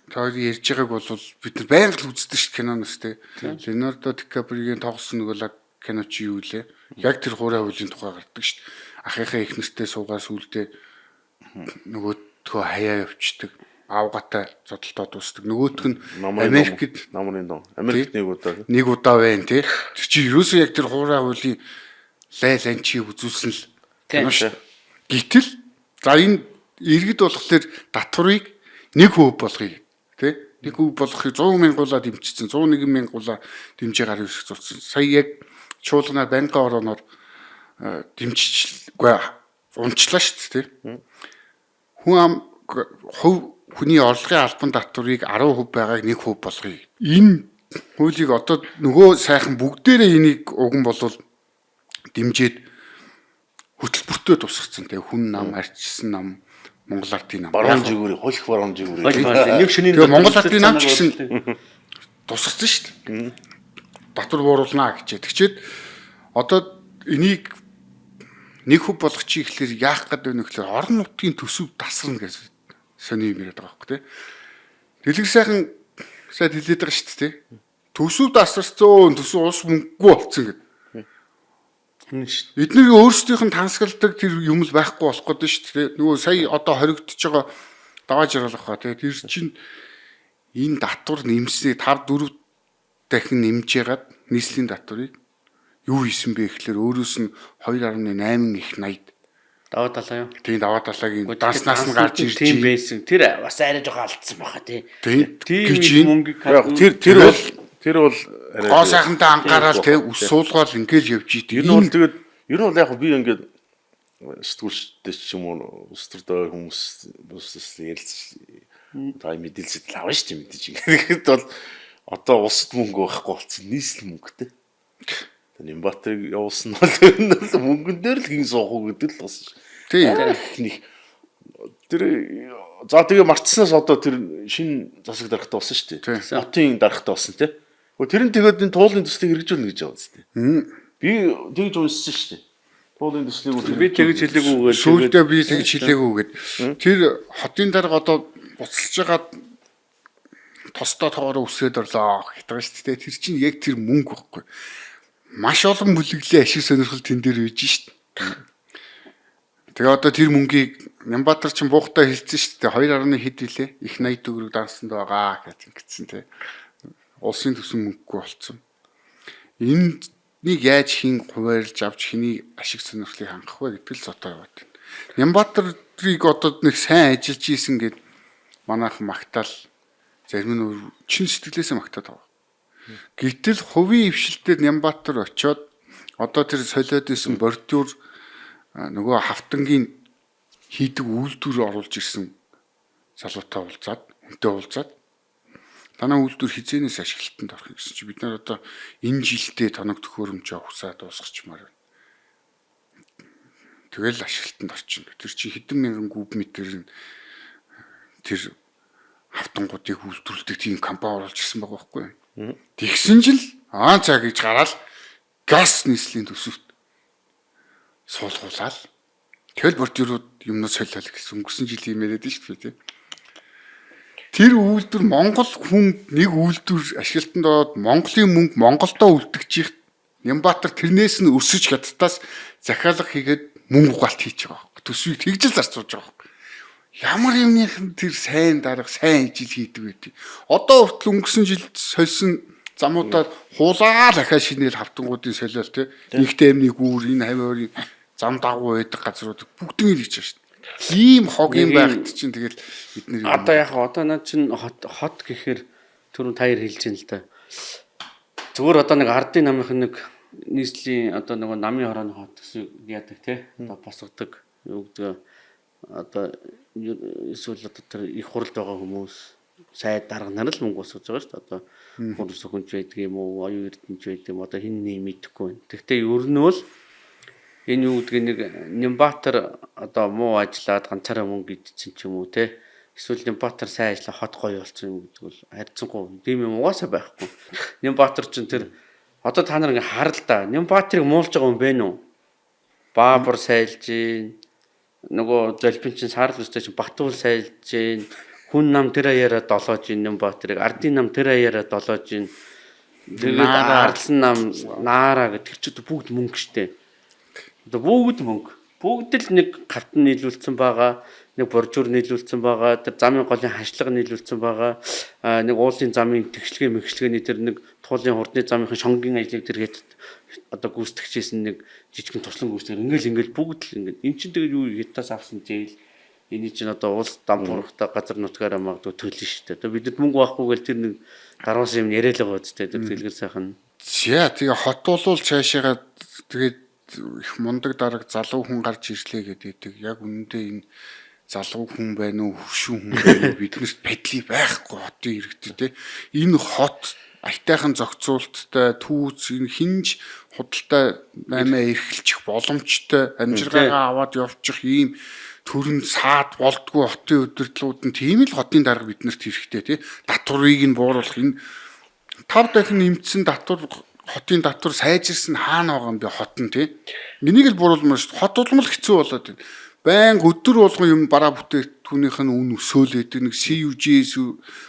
тэр ярьж байгааг бол бид нар байнга л үздэг шүү киноноос те. Леонардо Дикаприогийн тоглосон нэг кино чи юу лээ? Яг тэр хуурай хуулийн тухай гардаг шүү. Ахыхаа их нэртэй суугаас үлдээ нөгөөдхөө хаяа явчихдаг. Аавгатай зодолтоо дуусдаг. Нөгөөх нь Америкт намрын дон. Америкт нэг удаа байна те. Тэр чи ерөөсөө яг тэр хуурай хуулийн лайланчийг үзүүлсэн л кино шүү. Гэтэл за энэ иргэд болохоор татварыг 1% болгоё. Тэ? 1% болгохыг 100,000 дэмжсэн, 101,000 дэмжээ гаргаж ирэх зурсан. Сая яг чуулганаар банкны орооноор дэмжчихгүй унчлаа шүү дээ, тэ? Хүний орлогын албан татварыг 10% байгааг 1% болгоё. Энэ хуулийг одоо нөгөө сайхан бүгдээрээ энийг уган болвол дэмжиж хөтөлбөртөө тусгацсан, тэ? Хүн нам, арчсан нам, Монгол Ардын нам. Баруун жигүүрийг хөлх баруун жигүүрийг. Нэг шөнийн Монгол Ардын нам ч гэсэн тусгацсан шүү дээ. Татвар бууруулнаа гэж. Тэгчээд одоо энийг 1% болгочих ихлээр яах гээд байна гэхээр орон нутгийн төсөв тасарна гэж сони юм яриад байгаа байхгүй тий. Дэлгэр сайхан сайд хэлээд байгаа шүү дээ. Төсөв тасарсан төсөв улс мөнгөгүй болсон гэдэг. Эднийг өөрсдийнх нь тансгалдаг тэр юм л байхгүй болох гэдэг шүү дээ. Нөгөө сая одоо хоригдож байгаа давааж яралах ба тий. Тэр чинь энэ татвар нэмсэний 5-4 дахин нэмж ягаад нийслэлийн татварыг юу хийсэн бэ гэхэлэр өөрөөс нь 2.8 их 80 даваа талаа юу? Тийм даваа талаагийн данснаас нь гарч ирж тийм байсан. Тэр бас арай жоо алдсан баха тий. Тийм мөнгөийг тэр бол гоо сайхантай анхаарал тий ус суулгаал ингээл явж идэв. ер нь бол яг би ингээд сэтгүүлчтэй ч юм уу ус төрдөө хүмүүс бусдаас ярилцсан та мэдээлэл авна шүү дээ мэдээж. Тэгэхэд бол одоо улсад мөнгө байхгүй болсон нийслэл мөнгөтэй. Нямбатрыг явуулсан бол мөнгөн дээр л хин суух уу гэдэг л бас. Тийм. Тэр за тэгээ мартснаас одоо тэр шинэ засаг дарахтаа болсон шүү дээ. Хотын дарахтаа болсон тий. Тэр нь тэгээд энэ туулын төслийг хэрэгжүүлнэ гэж байгаа үстэй. Би тэгж унссан шүү дээ. Туулын төслийг би тэгж хэлээгүй гэж. Сүүлдээ би тэгж хэлээгүй гэд. Тэр хотын дарга одоо буцалж байгаа тостоо тоогоор өсөд орлоо гэдэг шүү дээ. Тэр чинь яг тэр мөнгө байхгүй. Маш олон бүлэглээ ашиг сонирхол тэн дээр үйж шít. Тэгээ одоо тэр мөнгийг Нямбатар ч буухтаа хэлсэн шүү дээ. 2.1 хэд вүлээ? Их 80 төгрөг дансанд байгаа гэж ингэсэн тий. Улсын төсөн мөнгөгүй болцсон. Энийг яаж хин хуваарлж авч хэний ашиг сонирхлыг хангах вэ гэдэг л зодоо яваад байна. Нямбатарыг одоо нэг сайн ажиллаж ийсэн гэд манайх магтаал зарим нь чин сэтгэлээсээ магтаад байгаа. Гэтэл хувийн ившилтэд Нямбатар очиод одоо тэр солиод исэн бордюр нөгөө хавтангийн хийдэг үйлдвэр оруулж ирсэн залуутай уулзаад хүнтэй уулзаад танаа үйлдвэр хизээнээс ашиглалтанд орох гэсэн чи бид нар одоо энэ жилдээ тоног төхөөрөмжөө хугацаа дуусгачмаар байна. Тэгэл ашиглалтанд орчихно. Тэр чи хэдэн мянган куб метр тэр хавтангуудыг үйлдвэрлэдэг тийм компани оруулж ирсэн байгаа байхгүй юу? Тэгсэн жил цаа гэж гараад газ нийслэлийн төсөвт суулгуулаад тэгэл бордюрууд юмнаас солиол гэсэн өнгөрсөн жилийн юм яриад шүү дээ. Тэр үйлдвэр Монгол хүн нэг үйлдвэр ашиглалтанд ороод Монголын мөнгө Монголдоо үлдгэж их Нямбатар тэрнээс нь өсөж хаттаас захиалга хийгээд мөнгө угаалт хийж байгаа. Төсвийг тэгж л зарцуулж байгаа. ямар юмныхан тэр сайн дарга сайн ижил хийдэг байдаг. Одоо хүртэл өнгөрсөн жил сольсон замуудад хулаа дахиад шинээр хавтангуудын солиол те нэгтэй амны гүүр энэ хавиорын зам дагуу байдаг газрууд бүгднийг хийж байгаа шүү дээ. Ийм хог юм байхад чинь тэгэл бид нэр Одоо яг одоо над чинь хот гэхээр түрүүн таяр хэлж байна л да. Зүгээр одоо нэг ардын намынхан нэг нийслэлийн одоо нэг намын хорооны хот гэсэн яадаг те. Одоо босгодог юу гэдэг одоо эсвэл одоо тэр их хуралд байгаа хүмүүс сайд дарга нар л мөнгө босгож байгаа шүү дээ. Одоо хурал сөхөнч байдаг юм уу, оюун эрдэнэч байдаг юм одоо хин нэг мэдэхгүй байна. Гэхдээ ер нь бол энэ юу гэдэг нэг Нямбатар одоо муу ажиллаад ганцаараа мөнгө идсэн ч юм уу те. Эсвэл Нямбатар сайн ажиллаа хот гоё болсон юм гэдэг бол харьцангуй тийм юм угаасаа байхгүй. Нямбатар ч тэр одоо та нар ингээ харал да. Нямбатарыг муулж байгаа юм бэ нү? Баабар сайлж гин нөгөө золбин чин саарл өстэй чин Батуул сайлж гин хүн нам тэр аяараа долоож гин Нямбатарыг ардын нам тэр аяараа долоож гин тэгээд арлсан нам наараа гэдэг ч бүгд мөнгө штэ. Одоо бүгд мөнгө. Бүгд л нэг кавтан нийлүүлсэн байгаа, нэг боржуур нийлүүлсэн байгаа, тэр замын голын хашлага нийлүүлсэн байгаа, нэг уулын замын тэгшлэгээ мэгшлэгээний тэр нэг туулын хурдны замынхан шонгийн ажлыг тэр хэд одоо гүйцэтгэжсэн нэг жижигэн туслан гүйцэтгэр ингээл бүгд л ингээд эн чинь тэгээд юу хятадаас авсан зээл эний чинь одоо улс дампуурхтай газар нутгаараа магадгүй төлнө шүү дээ. Одоо бидэд мөнгө байхгүй тэр нэг даруус юм яриа л байгаа үстэй тэр дэлгэр сайхан. За тэгээ хот болвол цаашаагаа тэгээд их мундаг дарга залуу хүн гарч ирлээ гэдэг. Яг үнэндээ энэ залуу хүн байна уу, хөвшин хүн байна уу биднэрт байдлыг байхгүй хотын иргэдэд те. Энэ хот айтайхан зохицуулттай түүц энэ хинж худалдаа наймаа эрхэлчих боломжтой амжиргаагаа аваад явчих ийм төрн саад болдгоо хотын удирдлууд нь тийм л хотын дарга биднэрт хэрэгтэй тий. Татварыг нь бууруулах энэ 5 дахин нэмсэн татвар хотын татвар сайжирсан хаана байгаа юм бэ хот нь тий. Энийг л бууруулмаар шүү. Хот улмал хэцүү болоод байна. Баян өдөр болгон юм бараа бүтээгдэхүүнийх нь үн өсөөлөд нэг CUG-с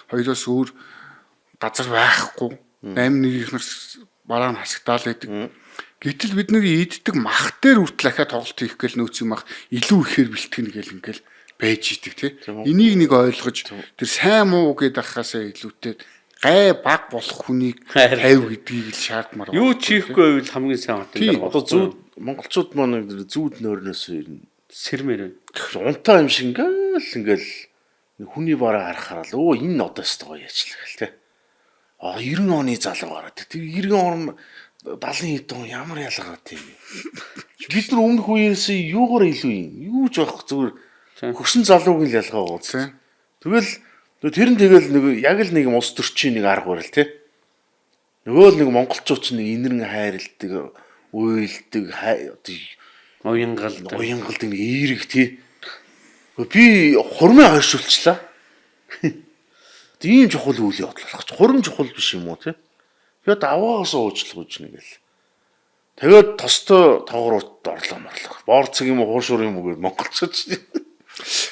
хоёроос өөр газар байхгүй 8-1-ийнх бараа нь хасагдаал байдаг. Гэтэл бид нэр иддэг мах дээр хүртэл ахаа тоглолт хийх гээл нөөц юм ах илүү ихээр бэлтгэн гээл ингээл байж идэг тий. Энийг нэг ойлгож тэр сайн муу гэдээ ахаасаа илүүтэй гай баг болох хүнийг тавь гэдгийг л шаардмаар. Юу ч хийхгүй байвал хамгийн сайн хот энэ. Одоо зүүд монголчууд маань зүүд нойрноос ирнэ. Сэрмээр. Унтаа юм шиг ингээл хүний бараа харахаар л өө энэ одоо өстой гоё яачлаа гэл тий. 90 оны залуу гараад тэр 90 он 70 хэд он ямар ялгараад юм. Бид нар өмнөх үеэс юугаар илүү юм. Юу ч байхгүй зүгээр хөсөн залууг л ялгаа ууц. Тэгэл тэр нь тэгэл нэг яг л нэг ус төрчийн нэг арга барил тий. Нөгөө л нэг монголчууд ч нэг инэрэн хайрладаг, уйлдаг, уянгалдаг нэг эерэг тий. Би хурмын хойшуулчлаа. Тийм чухал үйл явдал. Хурим чухал биш юм уу тий. Тэгээд аваагаас уучлах гэж нэгэл. Тэгээд тостой тоогоорууд орлоо морлоо. Боорцог юм уу хуушуур юм уу гэж монголчууд.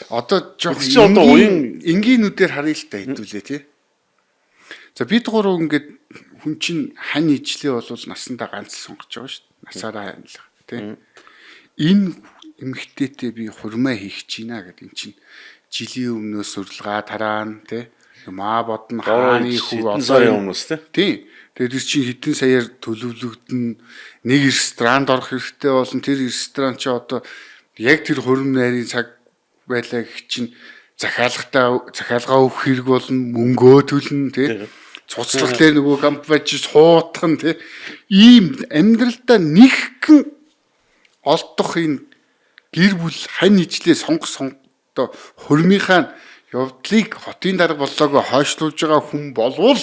Одоо жоох одоо уян энгийнүүдээр харъя л та хэдүүлээ тий. За бид гурав ингээд хүн чинь хань ижлээ болвол насандаа ганц сонгож байгаа шүү дээ. Насаараа ханилах тий. Энэ эмэгтэйтэй би хурмаа хийх гэж байна гэдэг эн чинь жилийн өмнөөс урилга тараана тий. Маа бодно хааны хүү олон өмнөөс тий. Тэгээд чи хэдэн саяар төлөвлөгдөн нэг ресторанд орох хэрэгтэй болон тэр ресторан чи одоо яг тэр хурим найрын цаг байлаа гэх чинь захиалгаа өгөх хэрэг болно мөнгөө төлнө тий. Цуцлах дээр нөгөө компани суутах нь тий. Ийм амьдралдаа нэгхэн олдох энэ гэр бүл хань ижлээ сонгодоо хурмынхаа явдлыг хотын дарга боллоогоо хойшлуулж байгаа хүн болвол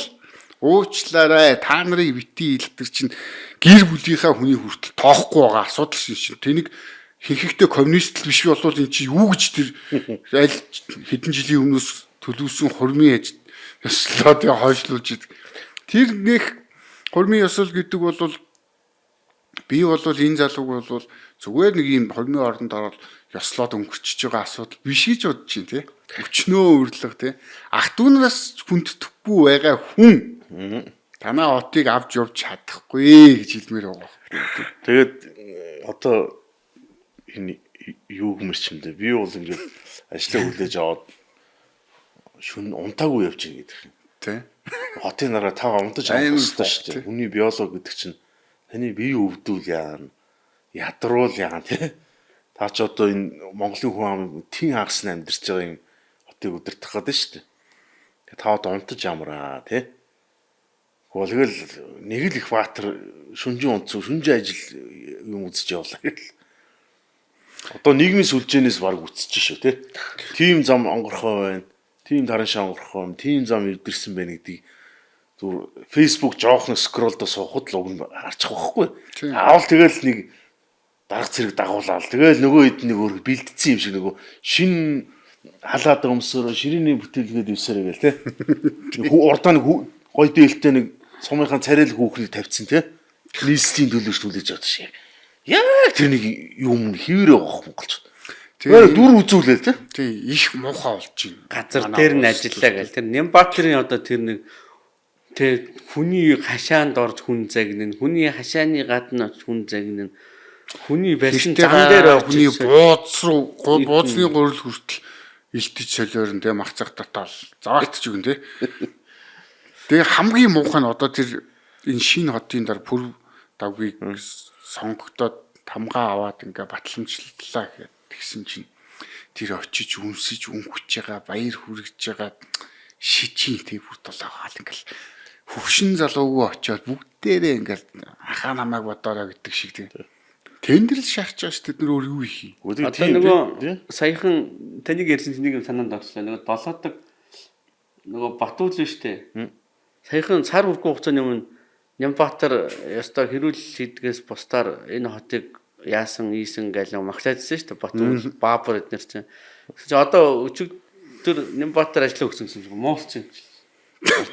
уучлаарай та нарыг битгий илтэр чинь гэр бүлийнхаа хүний хүртэл тоохгүй байгаа асуудал шин тэнийг хинхэгтэй коммунист л биш болвол эн чи юу гэж тэр аль хэдэн жилийн өмнөөс төлөвсөн хурмын ёслоо тэ хойшлуулж идэг. Тэр нэг хурмын ёсол гэдэг бол би бол энэ залууг бол зүгээр нэг юм хурмын оронд ороод ёслоод өнгөрчиж байгаа асуудал биш гэж бодож чинь тий. Өчнөө өрлөг тий. Ах дүүнээс хүндэтгэхгүй байгаа хүн танаа хотыг авч явж чадахгүй гэж хэлмээр байгаа. Тэгээд одоо энэ юу гэмэр ч юм дэ. Би бол ингээд ажлаа хүлээж аваад шүн унтаагүй явж байгаа гэдэг юм. Тэ. Хотын нараа тав унтаж авах хэрэгтэй шүү дээ. Хүний биологи гэдэг чинь таны бие өвдүүл яана. Ядруул яана тий. Та ч одоо энэ Монголын хүн ам тэн хагасны амьдарч байгаа юм хотыг өдөртөх гэдэг шүү дээ. Тэгээ та одоо унтаж амраа тий. Тэгвэл нэг л их баатар шүнжин унтсан шүнжин ажил юм үзэж явлаа гэл. Одоо нийгмийн сүлжээнээс баг үтсэж шүү тий. Тим зам онгорхоо байна. Тим таран шаа онгорхоо байна. Тим зам ирдэрсэн байна гэдгийг зүр Facebook жоохон скролдоо суухад л уг нь харчих واخгүй. Аавал тэгэл нэг дарга зэрэг дагуулаад тэгэл нөгөө хэд нэг өөр бэлдсэн юм шиг нөгөө шин халаад өмсөөр ширээний бүтээлгээд ивсэрэ гээл те. Урдаа нэг гой дээлтэй нэг сумынхаа царил хүүхнийг тавьчихсан те. Нийслэлийн төлөөч түлээж авдаг шиг. Яг тэр нэг юм хийрээ авах монголч. Тэгээ дүр үзүүлээ те. Тий их муухай болж байна. Газар дээр нь ажиллаа гэл. Тэр Нямбатарын одоо тэр нэг тэр хүний хашаанд орж хүн загнана, хүний хашааны гадна хүн загнана. Хүний байсан зам дээр хүний бууз руу буузны гурил хүртэл илтэж солиорн тэ махцах татаал заваагтч өгөн тэ. Тэгээ хамгийн муухай нь одоо тэр энэ шинэ хотын дараа пүр давгийг сонгогдоод тамгаа аваад ингээ батламжлалаа гэсэн чинь тэр очиж үнсэж үнхэж байгаа баяр хүргэж байгаа шижийн тэ бүр толгоол ингээл хөвшин залуугүй очиод бүгдээрээ ингээл ахаа намайг бодоорой гэдэг шиг тэ. Тендэрл шаарч байгаа шүү дээ тэр өөр юу их юм. Одоо нөгөө саяхан таныг ярьсан нэг юм санаанд орслоо. Нөгөө долоодог нөгөө Батуул шүү дээ. Саяхан сар хүрэх хугацааны өмнө Нямбатар ёстой хэрүүл хийдгээс бусдаар энэ хотыг яасан ийсэн гэлээ магтаадсэн шүү дээ. Батуул Баабар эднэр чинь. Тэгэж одоо өчигдөр Нямбатар ажиллаа өгсөн юм шиг муулсан.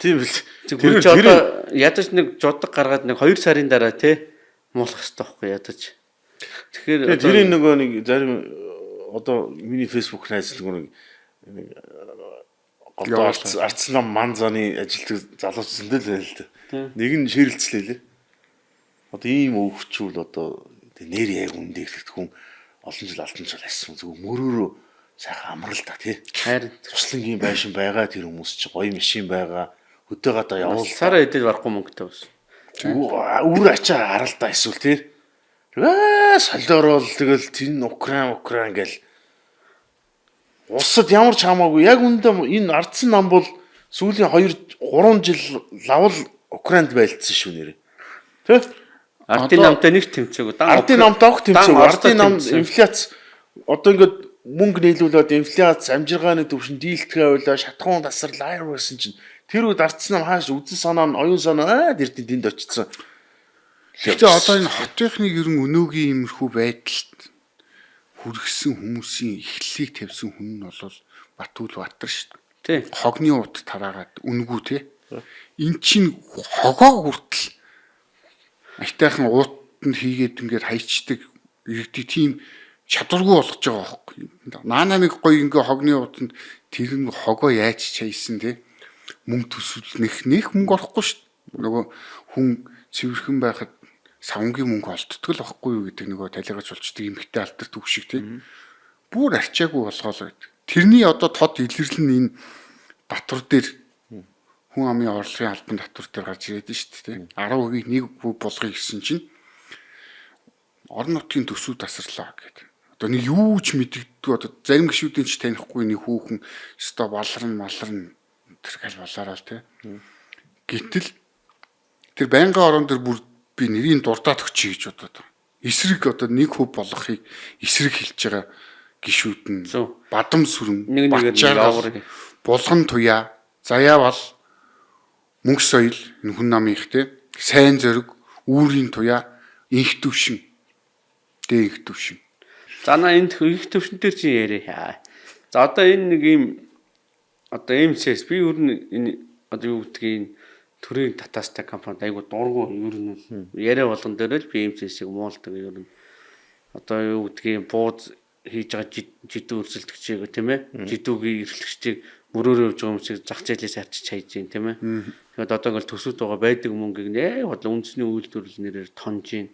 Тийм л. Тэр одоо ядаж нэг жодог гаргаад нэг 2 сарын дараа те муулах хэрэгтэй байхгүй ядаж. Тэгэхээр тэрийн нөгөө нэг зарим одоо миний Facebook найз нэг голдоо арцсан манзаны ажилтг залууч зөндөл байл л дээ. Нэг нь ширэлцлээ лээ. Одоо ийм өвчүүл одоо нэр яг үндэ ирэхэд хүн олон жил алтан жил ассан зөв мөрөөрөө сайхан амрал та тий. хайр Туслангийн байшин байгаа тэр хүмүүс чи гоё машин байгаа. Хөдөө гадаа явуул. сараа идэж барахгүй мөнгөтэй бас. Үр ачаа харалдаа эсвэл тий. Солиорол тэгэл тэн Украин гэл усад ямар ч хамаагүй яг үндэ энэ ардсан нам бол сүүлийн 2-3 жил лавл Украинд байлцсан шүү нэрээ. Тэ? Ардын намтай нэг тэмцээг. Ардын намтай огт тэмцээг. Ардын нам инфляц одоо ингээд мөнгө нийлүүлээд инфляц амжиргааны төвшин дийлдэхээ байлаа шатхуун тасарлаа байсан чинь тэр үед ардсан нам хааш үзэн санаа нь оюун санаа дэрдийн тэнд очсон. Тэгээ одоо энэ хотынхны ерөн өнөөгийн иймэрхүү байдалд хүргэсэн хүмүүсийн эхлэлийг тавьсан хүн нь бол Батуул Баатар шүү дээ. Тий. Хогны ут тараагаад үнгүү те. Эн чин хогоо хүртэл айтайхан уутанд хийгээд ингээд хайчдаг иргэдэг тийм чадваргүй болгож байгаа байхгүй. Наана нэг гоё ингээ хогны утанд тэр нь хогоо яаж чайсан те. Мөнгө төсвөлнөх нэг мөнгө орохгүй шүү дээ. Нөгөө хүн цэвэрхэн байхад савнгийн мөнгө олддог л байхгүй юу гэдэг нөгөө талигаж болчдөг эмхтэй алдарт үг шиг тийм бүр арчаагүй болгоол байдаг. Тэрний одоо тод илэрлэл нь энэ татвар дээр хүн амын орлогын албан татвар дээр гарч ирээд нь шүү дээ. 10%-ийг нэг болгоё гэсэн чинь орон нутгийн төсөв тасарлаа гэдэг. Одоо нэг юу ч мэддэггүй одоо зарим гишүүдийн ч танихгүй нэг хүүхэн өстой баларн тэр гал болоороо тийм. Гэтэл тэр байнгын орон дээр бүр би нэрийг дурдаад өгчий гэж бодоод. Эсрэг одоо 1% болгохыг эсрэг хэлж байгаа гишүүд нь бадам сүрэн Батчааргал булган туяа заяавал мөнгө соёл энэ хүн намын их те сайн зориг үүрийн туяа инх төвшин дэх төвшин. За наа энэ инх төвшин дээр чи яриа. За одоо энэ нэг юм одоо MCS би өөр нь энэ одоо юу гэдгийг төрийн татаастай компанид айгу дургу ер нь яриа болгон дээр л би MCS-ийг муулдаг ер нь одоо юу гэдгийг бууз хийж байгаа жидүү өрсөлдөгчийг тийм ээ жидүүгийн эрхлэгчийг мөрөөрөө явж байгаа хүмүүсийг зах зээлээс арчиж хайж гин тийм ээ тэгээд одоо ингээл төсөвт байгаа байдаг мөнгийг нэ бодлоо үндэсний үйлдвэрлэл нэрээр тонж гин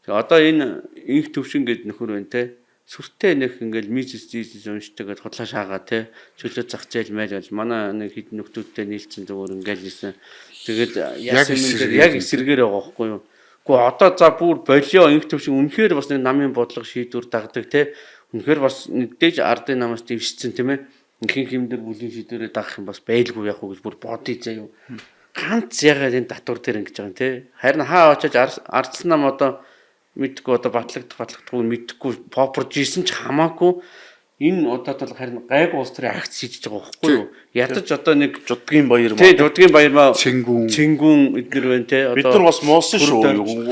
тэгээд одоо энэ инх төвшин гэдэг нөхөр байна те сүртэй нэг ингээл мизис уншдаг худлаа шаагаа те чөлөө зах зээл байж болж манай нэг хэд нөхдүүдтэй нийлцэн зүгээр ингээл ийсэн. Тэгээд яасан юм дээр яг эсэргээр байгаа байхгүй юу? Гэхдээ одоо за бүр болио инх төв шиг үнэхээр бас нэг намын бодлого шийдвэр дагдаг те. Үнэхээр бас нэгдэж ардын намаас дэвшсэн тийм ээ. Инхийн хэмдэр бүлийн шийдвэрээ дагах юм бас байлгүй яах вэ гэж бүр бодъё заяа. Ганц ягаад энэ татвар дээр ингэж байгаа юм те. Харин хаа очиж ардсан нам одоо мэдгүй одоо батлагдахгүй мэдгүй попорж исэн ч хамаагүй энэ удаад бол харин гайг улс төрийн акц шийдэж байгаа байхгүй юу? Ядаж одоо нэг Жудгийн баяр тий жудгийн баяр маа Цэнгүүн эднэр байна те. бид нар бас муулсан шүү.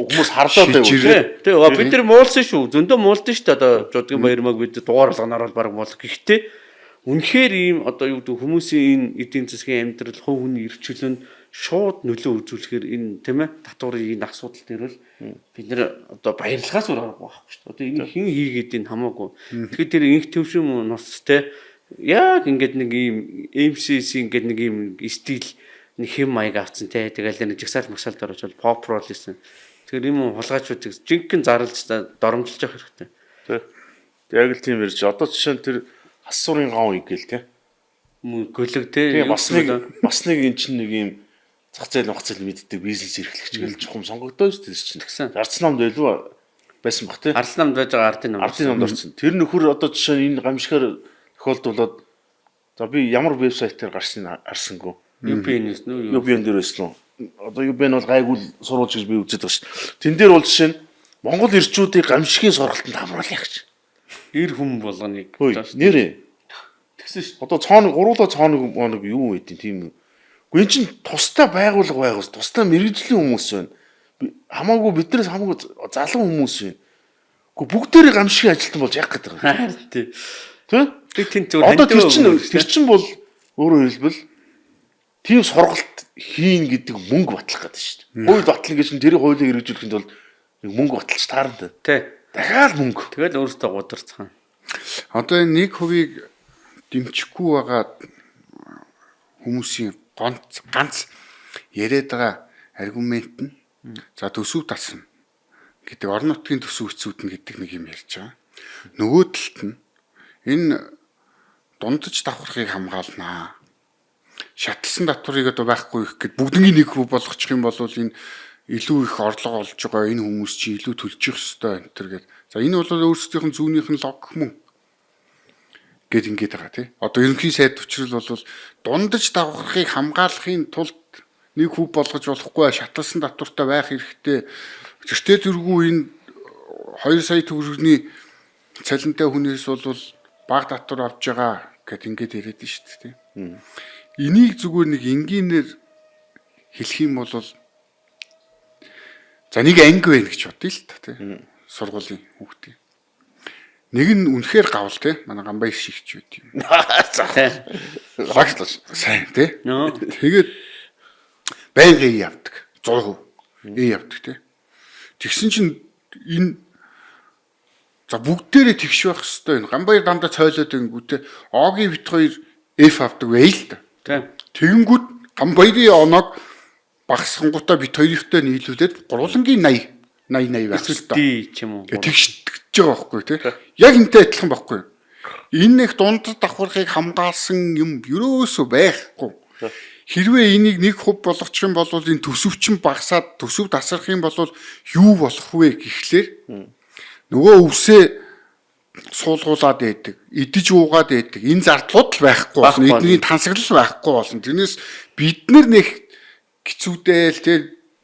Хүмүүс харлаад байв. Тий бид нар муулсан шүү. Зөндөө муулсан шүү дээ. Одоо жудгийн баяр мааг бид дугаар болгоноор бол баг муулах. Гэхдээ үнэхээр ийм одоо юу гэдэг хүмүүсийн энэ эдийн засгийн амьдрал хувь хүний эрхчлөнд шууд нөлөө үзүүлэхээр энэ тийм ээ татварын энэ асуудал дээр бол бид нэр одоо баярлахаас өөр аргагүй байхгүй шүү дээ. Одоо энэ хэн хийгээд энэ хамаагүй. Тэгэхээр тэр инх төвшин нустай яг ингээд нэг ийм MCC ингээд нэг ийм стил нэг хэм маяг авцсан те. Тэгэл нэг жагсаал магсаалд орж бол pop roll хийсэн. Тэгэхээр юм хулгайчуудыг жинхэнэ зарлж доромжилж явах хэрэгтэй. Яг л тийм ярьж. Одоо жишээ нь тэр хас сурын гав гээл те. Гөлөг те. Бас нэг эн чинь нэг ийм зах зээл мэддэг бизнес эрхлэгч гэж чухам сонгогдоо шүү дээ чинь. Арцнамд байлгүй байсан бах тий. Арцнамд байж байгаа ардын намд орсон. Тэр нөхөр одоо жишээ нь энэ гамшигаар тохиолдуулаад за би ямар вебсайтаар гарсныг арсангүй. UPN-с нүү UPN дээр байсан уу? Одоо UPN бол гайгүй сурвалж гэж би үздэг байгаа шүү дээ. Тэн дээр бол жишээ нь Монгол ирчүүдийг гамшигын сургалтанд хамруулъя гэж. Ир хүм болгоныг нэрээ. Тэгсэн шүү. Одоо цааныг гуруула цааныг нэг юу байдیں۔ Тийм энэ чинь тустай байгуулга байгуус, тустай мэрэгжлийн хүмүүс байна. Хамаагүй биднээс хамаагүй залуу хүмүүс байна. Гэхдээ бүгдээрээ гамшигын ажилтан болж яг гэдэг юм. Тий. Тэ? Тэнт зүгээр одоо тэр чинь бол өөрөөр хэлбэл тийм сургалт хийн гэдэг мөнгө батлах гэдэг шүү дээ. Хууль батлах гэж тэрийг хуулийг хэрэгжүүлэхэд бол нэг мөнгө баталж таарна. Тий. Дахиад мөнгө. Тэгэл өөрөөсөө гударцхан. Одоо энэ 1% дэмжихгүй байгаа хүмүүсийн ганц яриад байгаа аргумент нь за төсөв тасна гэдэг орон нутгийн төсөв эцүүд нь гэдэг нэг юм ярьж байгаа. Нөгөө талд нь энэ дундаж давхархыг хамгаалнаа. Шатлсан татварыг одоо байхгүй их гэд бүгднийг 1% болгочих юм бол энэ илүү их орлого олж байгаа энэ хүмүүс чи илүү төлчих ёстой энэ төр гэд. За энэ бол өөрсдийнх нь зүүнийх нь лог мөн гэд ингэж байгаа тий. Одоо ерөнхий сайд төвчрөл бол дундаж давхархыг хамгаалахын тулд 1% болгож болохгүй шатлсан татвартай байх хэрэгтэй. Тэртээ тэргүй энэ 2 сая төгрөгийн цалинтай хүнээс бол бага татвар авч байгаа гэд ингэж яриад нь шүү дээ тий. Энийг зүгээр нэг энгийнээр хэлэх юм бол за нэг анги байна гэж бодъё л та тий. Сургуулийн хүүхдээ. Нэг нь үнэхээр гавл те манай гамбай шигч байт юм. Лагтлаа сайн те. Тэгээд байнга явдаг 100% явдаг те. Тэгсэн чинь энэ за бүгдээрээ тэгш байх хэвээр энэ гамбай дандаа цойлоод ингүүтээ Огийн бит 2 F авдаг бай л та. Тэгэнгүүт гамбайгийн оног багсгангуудаа бит 2-тэй нийлүүлээд гурвангийн 80 байх хэвээр ч юм уу. Тэгш байгаа байхгүй тий. Яг энтэй адилхан байхгүй. Энэ их дундад давхархыг хамгаалсан юм ерөөсөө байхгүй. Хэрвээ энийг 1% болгочих юм бол энэ төсөвчин багасаад төсөв тасрах юм бол юу болох вэ гэхлээр нөгөө өвсөө суулгуулад байдаг, идэж уугаад байдаг. Энэ зардлууд л байхгүй болно. Эдний тансаглал байхгүй болно. Тэрнээс бид нэг гизүүдэл тий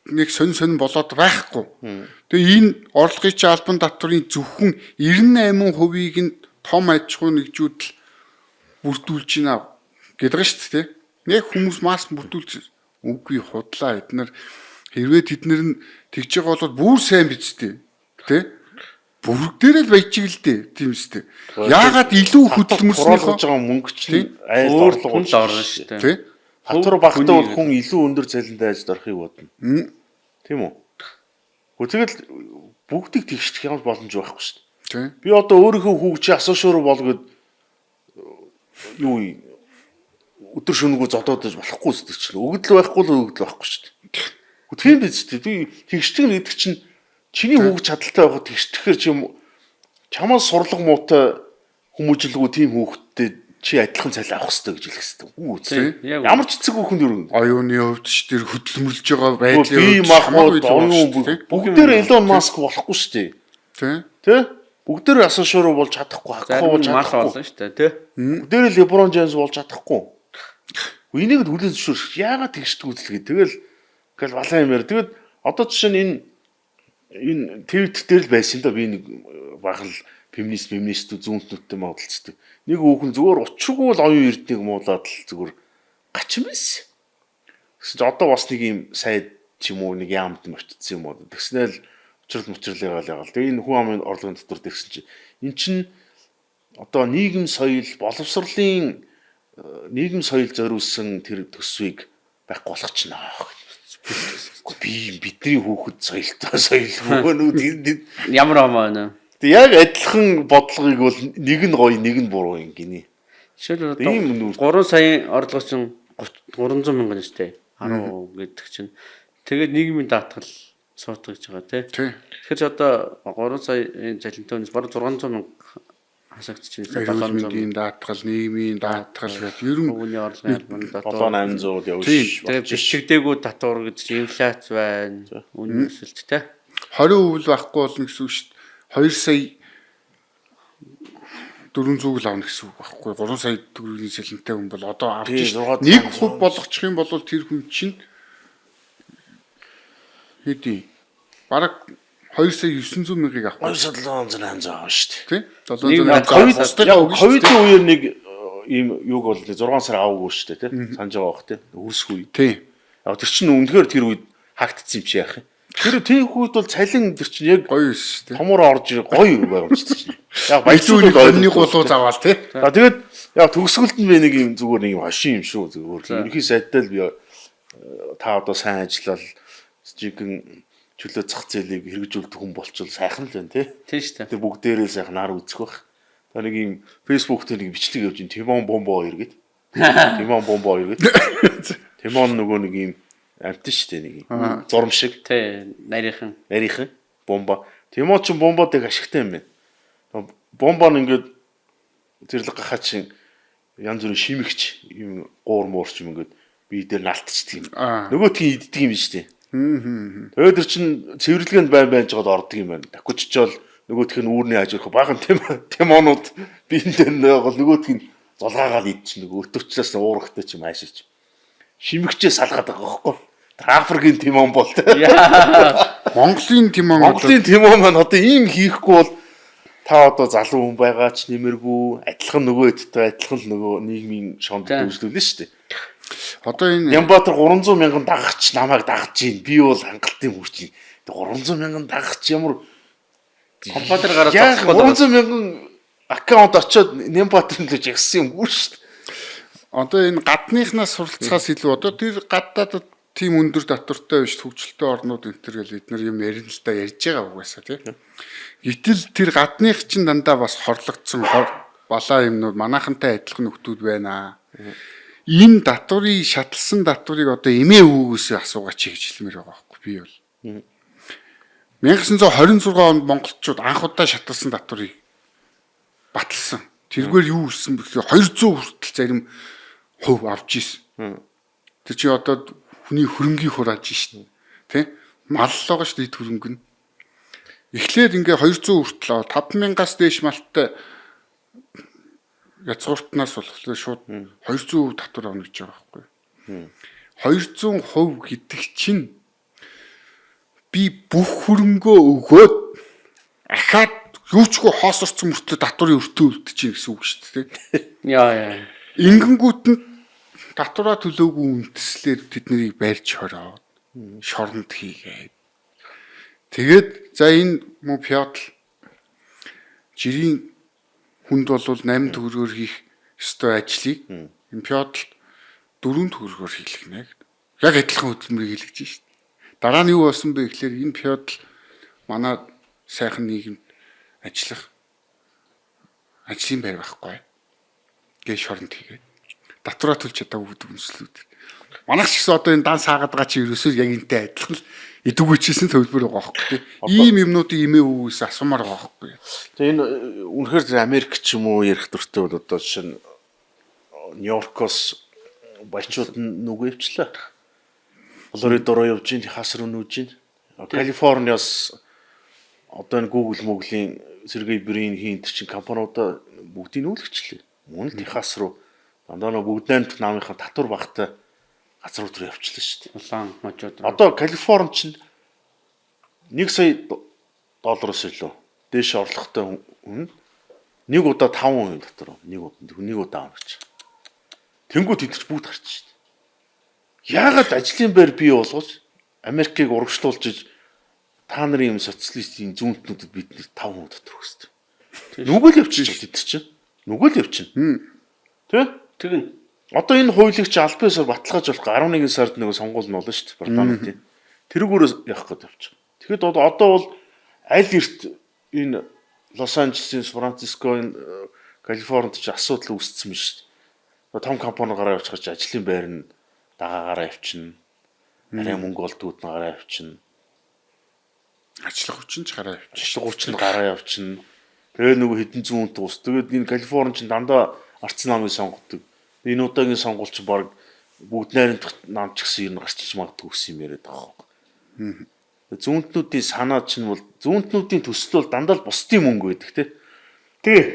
нэг сонь болоод байхгүй. Тэгээ энэ орлогын чи албан татврын зөвхөн 98%-ийг нь том аж ахуй нэгжүүд л бүрдүүлж байна гэдэг шүү дээ. Яг хүмүүс масс бүрдүүлж үгүй худлаа эднэр хэрвээ тэднэр нь тэгж байгаа бол бүр сайн биз дээ. Тэ? Бүрдээрээ л баяжиг л дээ. Тийм үстэй. Яагаад илүү хөдөлмөрснийхөө болж байгаа мөнгө чинь айл орлого орно шүү дээ. Тэ? Татвар багтаа бол хүн илүү өндөр цалинтай ажид орохыг бодно. Тийм үү? Тэгэл бүгдийг тэгшчих ямар боломж байхгүй шүү дээ. Би одоо өөрийнхөө хүүгчийн асуушуур болгоод юу өдөр шөнөгөө зодоод байж болохгүй шүү дээ. Өгдөл байхгүй л өгдөл байхгүй шүү дээ. Тийм биз дээ. Би тэгшдэг гэдэг чинь чиний хүүгч чадaltaй байхад тэгшдэхээр чи юм чамаас сурлага муутай хүмүүжлгүй тийм хүүхэдтэй чи адилхан цалин авах хэрэгтэй гэж хэлэх хэрэгтэй. Яг Ямар ч эцэг хүүхэнд юу оюуны хувьд ч тэр хөдөлмөрлж байгаа байдлын би хувьд мах хамаагүй оюун бүгдээр Elon Musk болохгүй шүү дээ. Тэ? Бүгдээр асуушруу болж чадахгүй, хакхуу болж мас чадахгүй. болно шүү дээ, тий. Бүгдээр LeBron James болж чадахгүй. Энийг л хүлээн зөвшөөрөх. Яагаад тэгшдэг үзлэгээ. Тэгэл балан юмэр. Тэгэд одоо жишээ нь энэ Twitter дээр л байсан да би нэг багал феминист зүүнтнүүдтэй модалцдаг. Нэг хүүхэн зүгээр учиргүй л оюун эрднийг муулаад л зүгээр гачин байсан. Тэгсэн одоо бас нэг юм сайд ч юм уу нэг яамд мөрчсөн юм уу. Тэгснээл учрал ягаал. Тэгээ энэ хүн амын орлогын дотор тэгсэн чинь эн чинь одоо нийгэм соёл боловсролын нийгэм соёл зориулсан тэр төсвийг байхгүй болгочихно. Би бидний хүүхэд соёлгүй нүүд Ямар амаа нэ. тэг яг адилхан бодлогыг бол нэг нь гоё нэг нь буруу юм гинэ. Жишээлбэл ийм 3 саяын орлого чинь 300 мянган нэстэй 10 гэдэг чинь тэгээд нийгмийн даатгал суутгаж байгаа тий. Тэгэхээр ч одоо 3 саяын залинтойноос баруун 600 мянга хасагдчихж байна. 700-ийн даатгал, нийгмийн даатгал гэх ер нь Өвний орлогын албаны дотор 7800 явж. тэгээд бичигдээгүй татвар гэдэг чинь инфляц байна. Үнэ өсөлт тий. 20% байхгүй болно гэсэн үг шүү дээ. 2 сая 400 л авна гэсэн үг байхгүй. 3 сая төгрөгийн цалинтай хүн бол одоо авч шүү. 1% болгочих юм бол тэр хүн чинь хэдий бараг 2 сая 900 мянгаыг авах. 2700 авах шүү дээ. Тий? 700 ковидын үеэр нэг ийм юг бол 6 сар аваагүй шүү дээ, тий? Санаж байгаа бох тий. Үрсэх үе. Тий. Яг тэр чинь үнэхээр тэр үед хагдцсан юм чи яах юм. Тэр тийм үед бол цалин тэр чинь яг гоё шүү дээ. томор орж гоё байгамжтай чинь. Яг Баяжуулыг хоньны голуу заваал тий. Тэгээд яг төгсгөлд нь би нэг юм зүгээр нэг юм хошин юм шүү зүгээр. Ерхий сайдтай л би та одоо сайн ажиллал жигэн чөлөө зах зээлийг хэрэгжүүлдэг хүн болчвол сайхан л байна тий. Тийм шүү дээ. Тэр бүгдээрээ сайхан нар үзэх бах. Та нэг юм Facebook дээр нэг бичлэг явж ин Тимон бомбо 2 гээд. Тимон бомбо 2 гээд. Тимон нөгөө нэг юм амтэн шүү дээ нэг юм. Зурм шиг. Тий, нарийнхан бомба. Тимон ч бомбодыг ашигтай юм байна. Бомбо нь ингээд зэрлэг гахаа чинь янз бүрийн шимэгч юм гуур муурч юм ингээд бие дээр налтчдаг юм. Нөгөөтгийн иддэг юм шүү дээ. Тэгээд тэр чинь цэвэрлэгэнд байж жоод ордог юм байна. Дахиуччаал нөгөөтх нь үүрний хажуурх баахан Тимонууд биен дээр нэг нөгөөтх нь зулгаагаад идчих нөгөө өтөвчлээс уурахтай ч юм аашиж. Шимэгчээ салгаад байгаа байхгүй. Африкийн Тимон бол Монголын Тимон маань одоо ийм хийхгүй бол та одоо залуу хүн байгаа ч нэмэргүй адилхан нөгөө эдтэй адилхан л нөгөө нийгмийн шонд дүүслүүлнэ шүү дээ. Одоо энэ Нямбатар 300 мянган дагагч намайг дагаж гин. Би бол хангалтын хүч. 300 мянган дагагч ямар компьютер гараад зогсохгүй 300 мянган аккаунт очоод Нямбатар л жигсэн юм уу шүү дээ. Одоо энэ гадныхнаас суралцахаас илүү одоо тэр гадаадад тийм өндөр татвартай биш хөгжилтэй орнууд энэ төр гэл эдгээр юм ярина л да ярьж байгаа угаасаа тий. Гэтэл тэр гадных чинь дандаа бас хорлогдсон балаа юмнууд манайхантай адилхан нөхдүүд байна. Энэ татврыг шатлсан татврыг одоо эмээ өвгөөсөө асуугаач гэж хэлмээр байгаа байхгүй би бол. 1926 онд монголчууд анх удаа шатлсан татврыг баталсан. Тэргээр юу ирсэн бэ гэхээр 200 хүртэл зарим хувь авч ийсэн. Тэр чи одоо хүний хөрөнгийг хурааж шин. Тэ? Мал л байгаа шүү дээ хөрөнгө нь. Эхлээд ингээ 200 хүртэл 5000-аас дээш малтай язгууртнаас болохоор шууд 200% татвар авна гэж байгаа байхгүй. 200% гэдэг чинь би бүх хөрөнгөө өгөөд ахаад юучгүй хоосорцсон мөртлөө татварын өртөө үлдчихээн гэсэн үг шүү дээ. Яа. Ингэнгүүт нь татвараа төлөөгүй үндэслэр тэднийг барьж хороод шоронд хийгээд. Тэгээд за энэ муу феодал жирийн хүнд бол 8 төгрөгөөр хийх ёстой ажлыг энэ феодал 4 төгрөгөөр хийх нэ. Яг адилхан хөдөлмөрийг хийлгэж шít. Дараа нь юу болсон бэ гэхээр энэ феодал манай сайхан нийгэмд ажиллах ажлын байр байхгүй. Гээ шоронд хийгээд татвараа төлж чадаагүй гэдэг үнслүүд. Манайх ч гэсэн одоо энэ дан саагаад байгаа чи ерөөсөө яг энтэй адилхан л идэвхжсэн төвлөр байгаа байхгүй. Ийм юмнуудыг имээ өгөөс асуумаар байгаа байхгүй. Тэгээ энэ үнэхээр тэр Америк ч юм уу ярих дуртай бол одоо жишээ нь Нью-Йоркоос баячууд нүг өвчлээ. Флорид руу явж гин, Техас руу нүүж гин. Калифорниас одоо энэ Google Mogul-ийн Сергей Брин хийн тэр чин компаниудаа бүгдийг нүүлгчлээ. Мөн л Техас руу дандаа нэг бүгд найрамд намынхаа татвар багтай газар руу явчихлаа шүү дээ. Улаан мужууд. Одоо Калифорни чинь 1 сая доллароос илүү дээш орлоготой хүн нэг удаа 5% дотор нэг удаа авч. Тэнгүүд тэд бүгд гарч шүү дээ. Яагаад ажлын байр бий болгож Америкийг урагшлуулж та нарын юм социалистийн зүүнтнүүдэд бидний 5% дотор өгсөн. Нүгэл явчих тэд чинь. Нүгэл явчихна. Тэг? Одоо энэ хуулийг чи аль биесээр баталгааж болох 11 сард нэг сонгуул нь болно шүү дээ. Парламентын. Тэрүүгээрээ явах гээд явчих. Тэгэхэд одоо бол аль эрт энэ Лос Анжелесийн, Франциско, энэ Калифорнид ч асуудал үүссэн биш шүү дээ. Том компани гараа явуулчих чи ажлын байр нь дагаагаараа явчихна. Арай мөнгө олдгууд нь гараа явчихна. Ажлах хүчин ч гараа явчих. Ажлах хүчин гараа явчихна. Тэгээ нөгөө хэдэн зүүнт ус. Тэгээд энэ Калифорни ч дандаа арц намыг сонгодог. Энэ удаагийн сонгуульч баг бүгд найрамдах намч гэсэн юм гарч иж магадгүй гэсэн юм яриад байгаа. Зүүнтнүүдийн санаа чинь бол зүүнтнүүдийн төсөл бол дандаа л бусдын мөнгө байдаг те. Тэгээ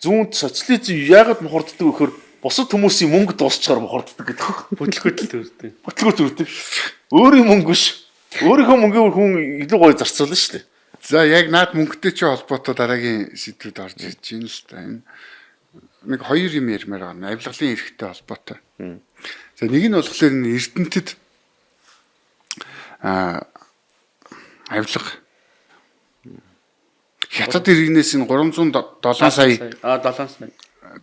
зүүнт социализм яагаад мухарддаг вөхөр бусад хүмүүсийн мөнгө дуусчаар мухарддаг гэдэг. Бүтлгүүтэл төрдөг. Бүтлгүүт төрдөг. Өөрийн мөнгө биш. Өөрийнхөө мөнгөөр хүн илүү гоё зарцуулна шүү дээ. За яг наад мөнгөтэй чи холбоотой дараагийн сэдвүүд орж ирж байна л та. Энэ нэг хоёр юм ярмаар байгаа. Авилгалын эрхтэй холбоотой. За нэг нь болохоор энэ Эрдэнэтэд авилга хятад иргэнээс энэ 307 сая 7 сая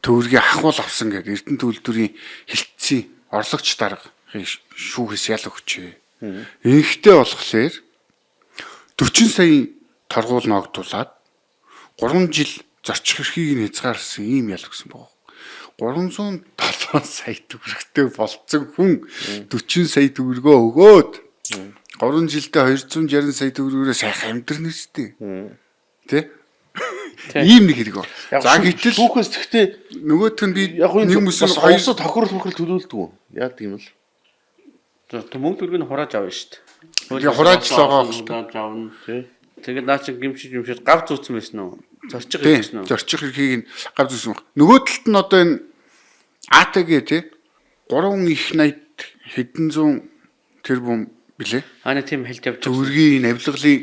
төгрөгийн ахвал авсан гэдэг Эрдэнэт үйлдвэрийн хилцээ орлогч даргын шүүхээс ял өгчээ. Инхтэй болохоор 40 сая торгуул ногдуулаад 3 жил зорчих эрхийг нь хязгаарсан ийм ял өгсөн баг. 307 сая төгрөгтэй болцсон хүн 40 сая төгрөгөө өгөөд 3 жилдээ 260 сая төгрөгөөр сайхан амьдрна үстэй. Тэ? Ийм нэг хэрэг байна. За гэтэл түүхээс тэгтээ нөгөөт нь би нэг хүмүүс хоёр тохирол мөхрөл төлөвлөдөг үү? Яадаг юм бол. Мөнгө төгрөгийг хурааж авна шүү дээ. Тэгээ хурааж л байгаа байх л та. Авна. Тэгээд наа чи гимшиж гав зүүцсэн байсан уу? Зорчих байсан уу? Зорчих эрхийг нь гав зүүцсэн. Нөгөө талд нь одоо энэ АТГ тий 3 их 80 хэдэн зуун тэрбум билээ. Нэг тийм хэлт явж байгаа. Төгрөгийн авилгалын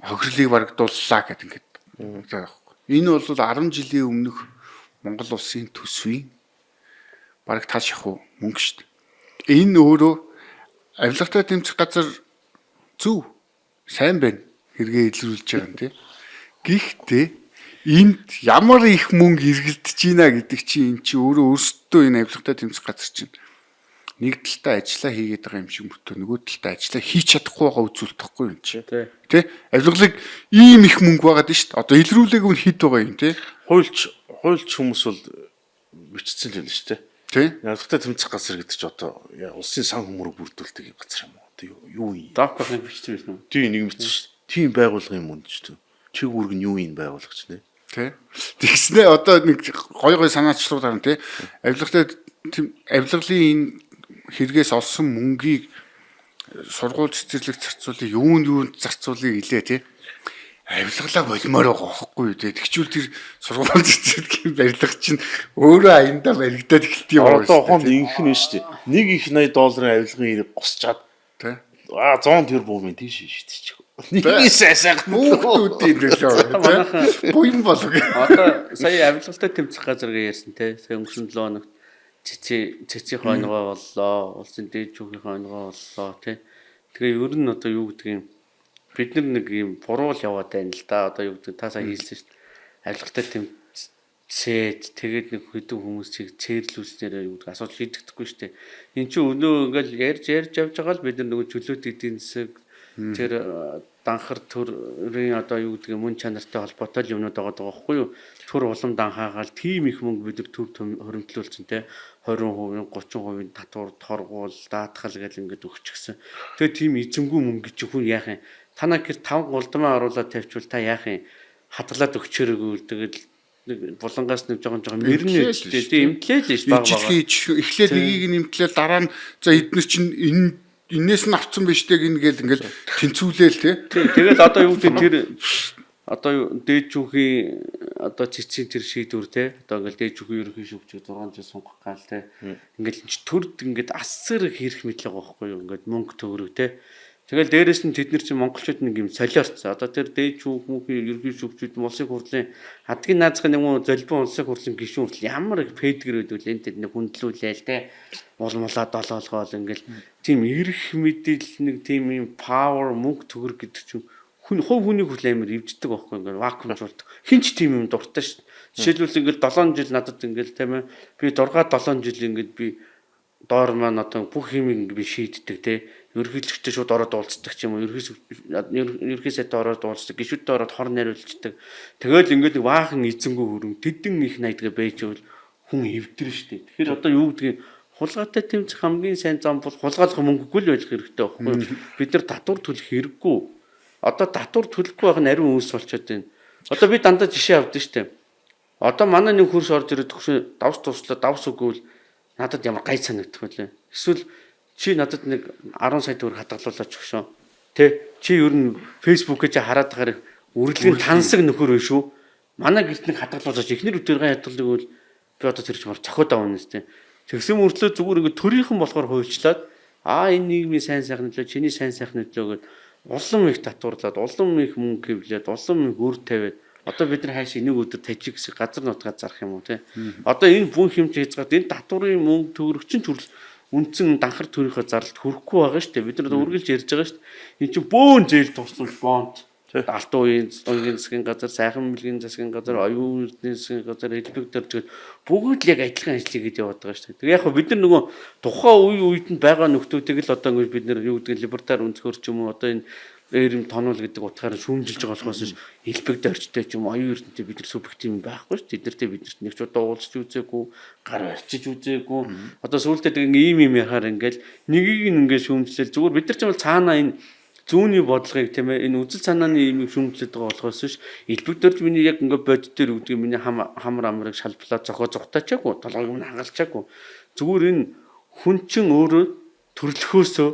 хохирлыг барагдууллаа гэдэг ингээд. Энэ бол 10 жилийн өмнөх Монгол улсын төсвийн бараг тал шахуу мөнгө шүү дээ. Энэ өөрөө авилгатай тэмцэх газар зөв сайн байна хэрэгээ илрүүлж байгаа юм тий. Гэхдээ энд ямар их мөнгө эргэлдэж байна гэдэг чинь эн чинь өөрөөсөө энэ авилгатай тэмцэх газар чинь нэг талдаа ажиллаа хийгээд байгаа юм шиг мөртөө нөгөө талдаа ажиллаа хийж чадахгүй байгаа үзүүлдэхгүй юм чи. Тэ? Авилгалыг ийм их мөнгө байгаад нь шүү дээ. Одоо илрүүлээг нь хэд байгаа юм те? Хуульч хүмүүс бол бичсэн л юм шүү дээ. Тэ? Авилгатай тэмцэх газар гэдэг чи одоо улсын сан хүмүүрэг бүрдүүлдэг газар юм уу? Одоо юу юм? Докторын бичсэн байсан уу? Тийм нэг бичсэн шүү дээ. Тийм байгуулгын мөн шүү дээ. Чиг үүрэг нь юу юм байгуулагч нэ? Тэ? Тэгснэ одоо нэг гой санаачлууд харна те. Авилгалын энэ хэрэгээс олсон мөнгийг сургууль цэцэрлэг зарцуулах юунд зарцуулъя гэлээ тий. Авилгалаа болмоор байгаа байхгүй юу тий. Тэгчүүл тэр сургууль цэцэрлэгийн барилга чинь өөрөө аяндаа баригдаад эхэлтий юм байна. Одоо ухаанд ингэх нь шүү дээ. Нэг их $80 авилгын хэрэг гусчаад тий. 100 тэрбумын тийш шийдчих. Нэг сайхан хүүхдүүдийн төлөө буян болов. Одоо сая авилгалтай тэмцэх газар гэж ярьсан тий. Сая өнгөрсөн 7 хоногт цэцгийн хойногоо боллоо, улсын дээд шүүхийн хойногоо боллоо тий. Тэгээ ер нь одоо юу гэдэг юм бид нэг юм буруул яваад байна л да. Одоо юу гэдэг та сая хэлсэн шүү дээ. Авилгалтай тэмцээд тэгээд нэг хэдэн хүмүүсийг цээрлүүлснээр юу гэдэг асуудал шийдэгдэхгүй шүү дээ. Энд чинь өнөө ингээл ярьж явж байгаа л бид нар нөгөө чөлөөт эдийн засаг тэр данхар төрийн одоо юу гэдэг мөн чанартай холбоотой юмнууд байгаа байхгүй юу? Төр улам данхаагаал тийм их мөнгө бид нар төр хөрөмтлүүлсэн те 20%, 30% татвар, торгуул, даатгал гэл ингээд өгчихсэн. Тэгээ тийм эзэмгүй мөнгө чи хүн яах юм? Танаа гэр 5 голдмаа оруулаад тавьчвал та яах юм? Хадгалаад өгчөөрөөгөө тэгэл нэг булангаас нэг жоохон мөрнө үстэй тийм имтлээ л ш баг баг. Эхлээд нэгийг нэмтлээ дараа нь за эднэр чинь энээс нь авцсан биш дээ гингээл ингээл тэнцүүлээл тий. Тэгэл одоо юу гэдэг тэр одоо дээд жүхийн одоо цэцгийн тэр шийдвэр те одоо ингээл дээд жүхийн ерөнхий шүүгчийг 6 жил сунгах гал те ингээл төрд ингээд асар хийх мэтлэг байхгүй юу ингээд мөнгө төгрөг те тэгэл дээрэс нь тэд нар чинь монголчууд нэг юм солиорцсон одоо тэр дээд жүхийн ерөнхий шүүгчүүд улсын хурлын адгийн наазахын нэг золбон улсын хурлын гишүүн хүртэл ямар их пэдгэр өгдөл энэ тэд нэг хүндлүүлээл те улмулаа долоолгоол ингээл тийм эрх мэдэл нэг тийм юм павер мөнгө төгрөг гэдэг чинь хувь хүний хүртэл амар эвддэг байхгүй ингээд вакуумжуулдаг. Хинч тийм юм дуртай шүү. Жишээлбэл ингээд 7 жил надад ингээд тийм ээ би 6-7 жил ингээд би доор маань одоо бүх юм ингээд би шийддэг те. Ерөнхийлөгчтэй шууд ороод уулздаг ч юм уу. Ерөнхий сайд ороод уулздаг, гишүүдтэй ороод хор найруулцдаг. Тэгэл ингээд нэг ваахан эзэнгүү хөрөнгө тэдэн их найдгаа байжвал хүн эвдэр шүү. Тэгэхээр одоо юу гэдгийг хулгайтай тэмцэх хамгийн сайн зам бол хулгайлах мөнгөгүй л байх хэрэгтэй байхгүй. Бид нар татвар төлөх хэрэггүй. Одоо татвар төлөхгүй байх нь ариун үүс болчиход байна. Одоо би дандаа жишээ авдаг штеп. Одоо манай нэг хөрс орж ирээд төгшөө давс туслаа давс өгвөл надад ямар гай санагдах вэ? Эсвэл чи надад нэг 10 сая төгрөг хадгалуулаач өгшөө. Тэ чи ер нь фэйсбүүкээ чи хараад байгаа үргэлжлэн тансаг нөхөр вэ шүү. Манай гэрт нэг хадгалуулаач эхнэр өдөргөө хадгалдаг бол би одоо тэр чимээр цохоод авна нэстэ. Тэгсэн мөртлөө зүгээр ингэ төрийнхэн болохоор хуульчлаад энэ нийгмийн сайн сайхан нөлөө чиний сайн сайхан нөлөө гэдэг улам их татварлаад, улам их мөнгө хэвлээд, улам их өр тавиад одоо бид нар хайш энийг өдөр тажиг гэсэн газар нутгаа зарах юм уу те. Одоо энэ бүх юм хийцгаад энэ татварын мөнгө төгрөгчин төрөл үндсэн данхар төрийнхөө зарлалт хүрэхгүй байгаа шүү дээ. Бид нар үргэлж ярьж байгаа шүү дээ. Энэ чинь бөөн зээл тусламж бонд. Алтан үеийн засгийн газар, сайхан мэлгийн засгийн газар, оюун эрдэнэ засгийн газар, элбэг дөржгээд бүгд л яг адилхан ажлыг хийж яваад байгаа шүү дээ. Тэгээ яг бид нар нөгөө тухайн үед нь байгаа нөхдүүдийг л одоо ингэ бид нар юу гэдэг либертар өнцгөр ч юм уу одоо энэ эрэм тонол гэдэг утгаараа шүүмжилж байгаа болохоос элбэг дөржтэй ч юм уу оюун эрдэнэтэй бид нар субъектив юм байхгүй шүү дээ. Тэднэртэй бид нарт нэг ч удаа уулзч үзээгүй, гар барьчиж үзээгүй. Одоо сүүлдээ тэг ийм юм яхаар ингээл нэгийг ингээд шүүмжлэл зүгээр бид нар ч юм цаанаа энэ зүүнний бодлогыг тийм ээ энэ үзэл санааны юм шүүмжлээд байгаа болохоос ш элбэг дөрж миний яг ингээд бодит дээр үгдэг миний хамар амрыг шалблаа зохоо зогтоочаагүй толгойг нь хангалчаагүй зүгээр энэ хүн чин өөрөө төрлөхөөсөө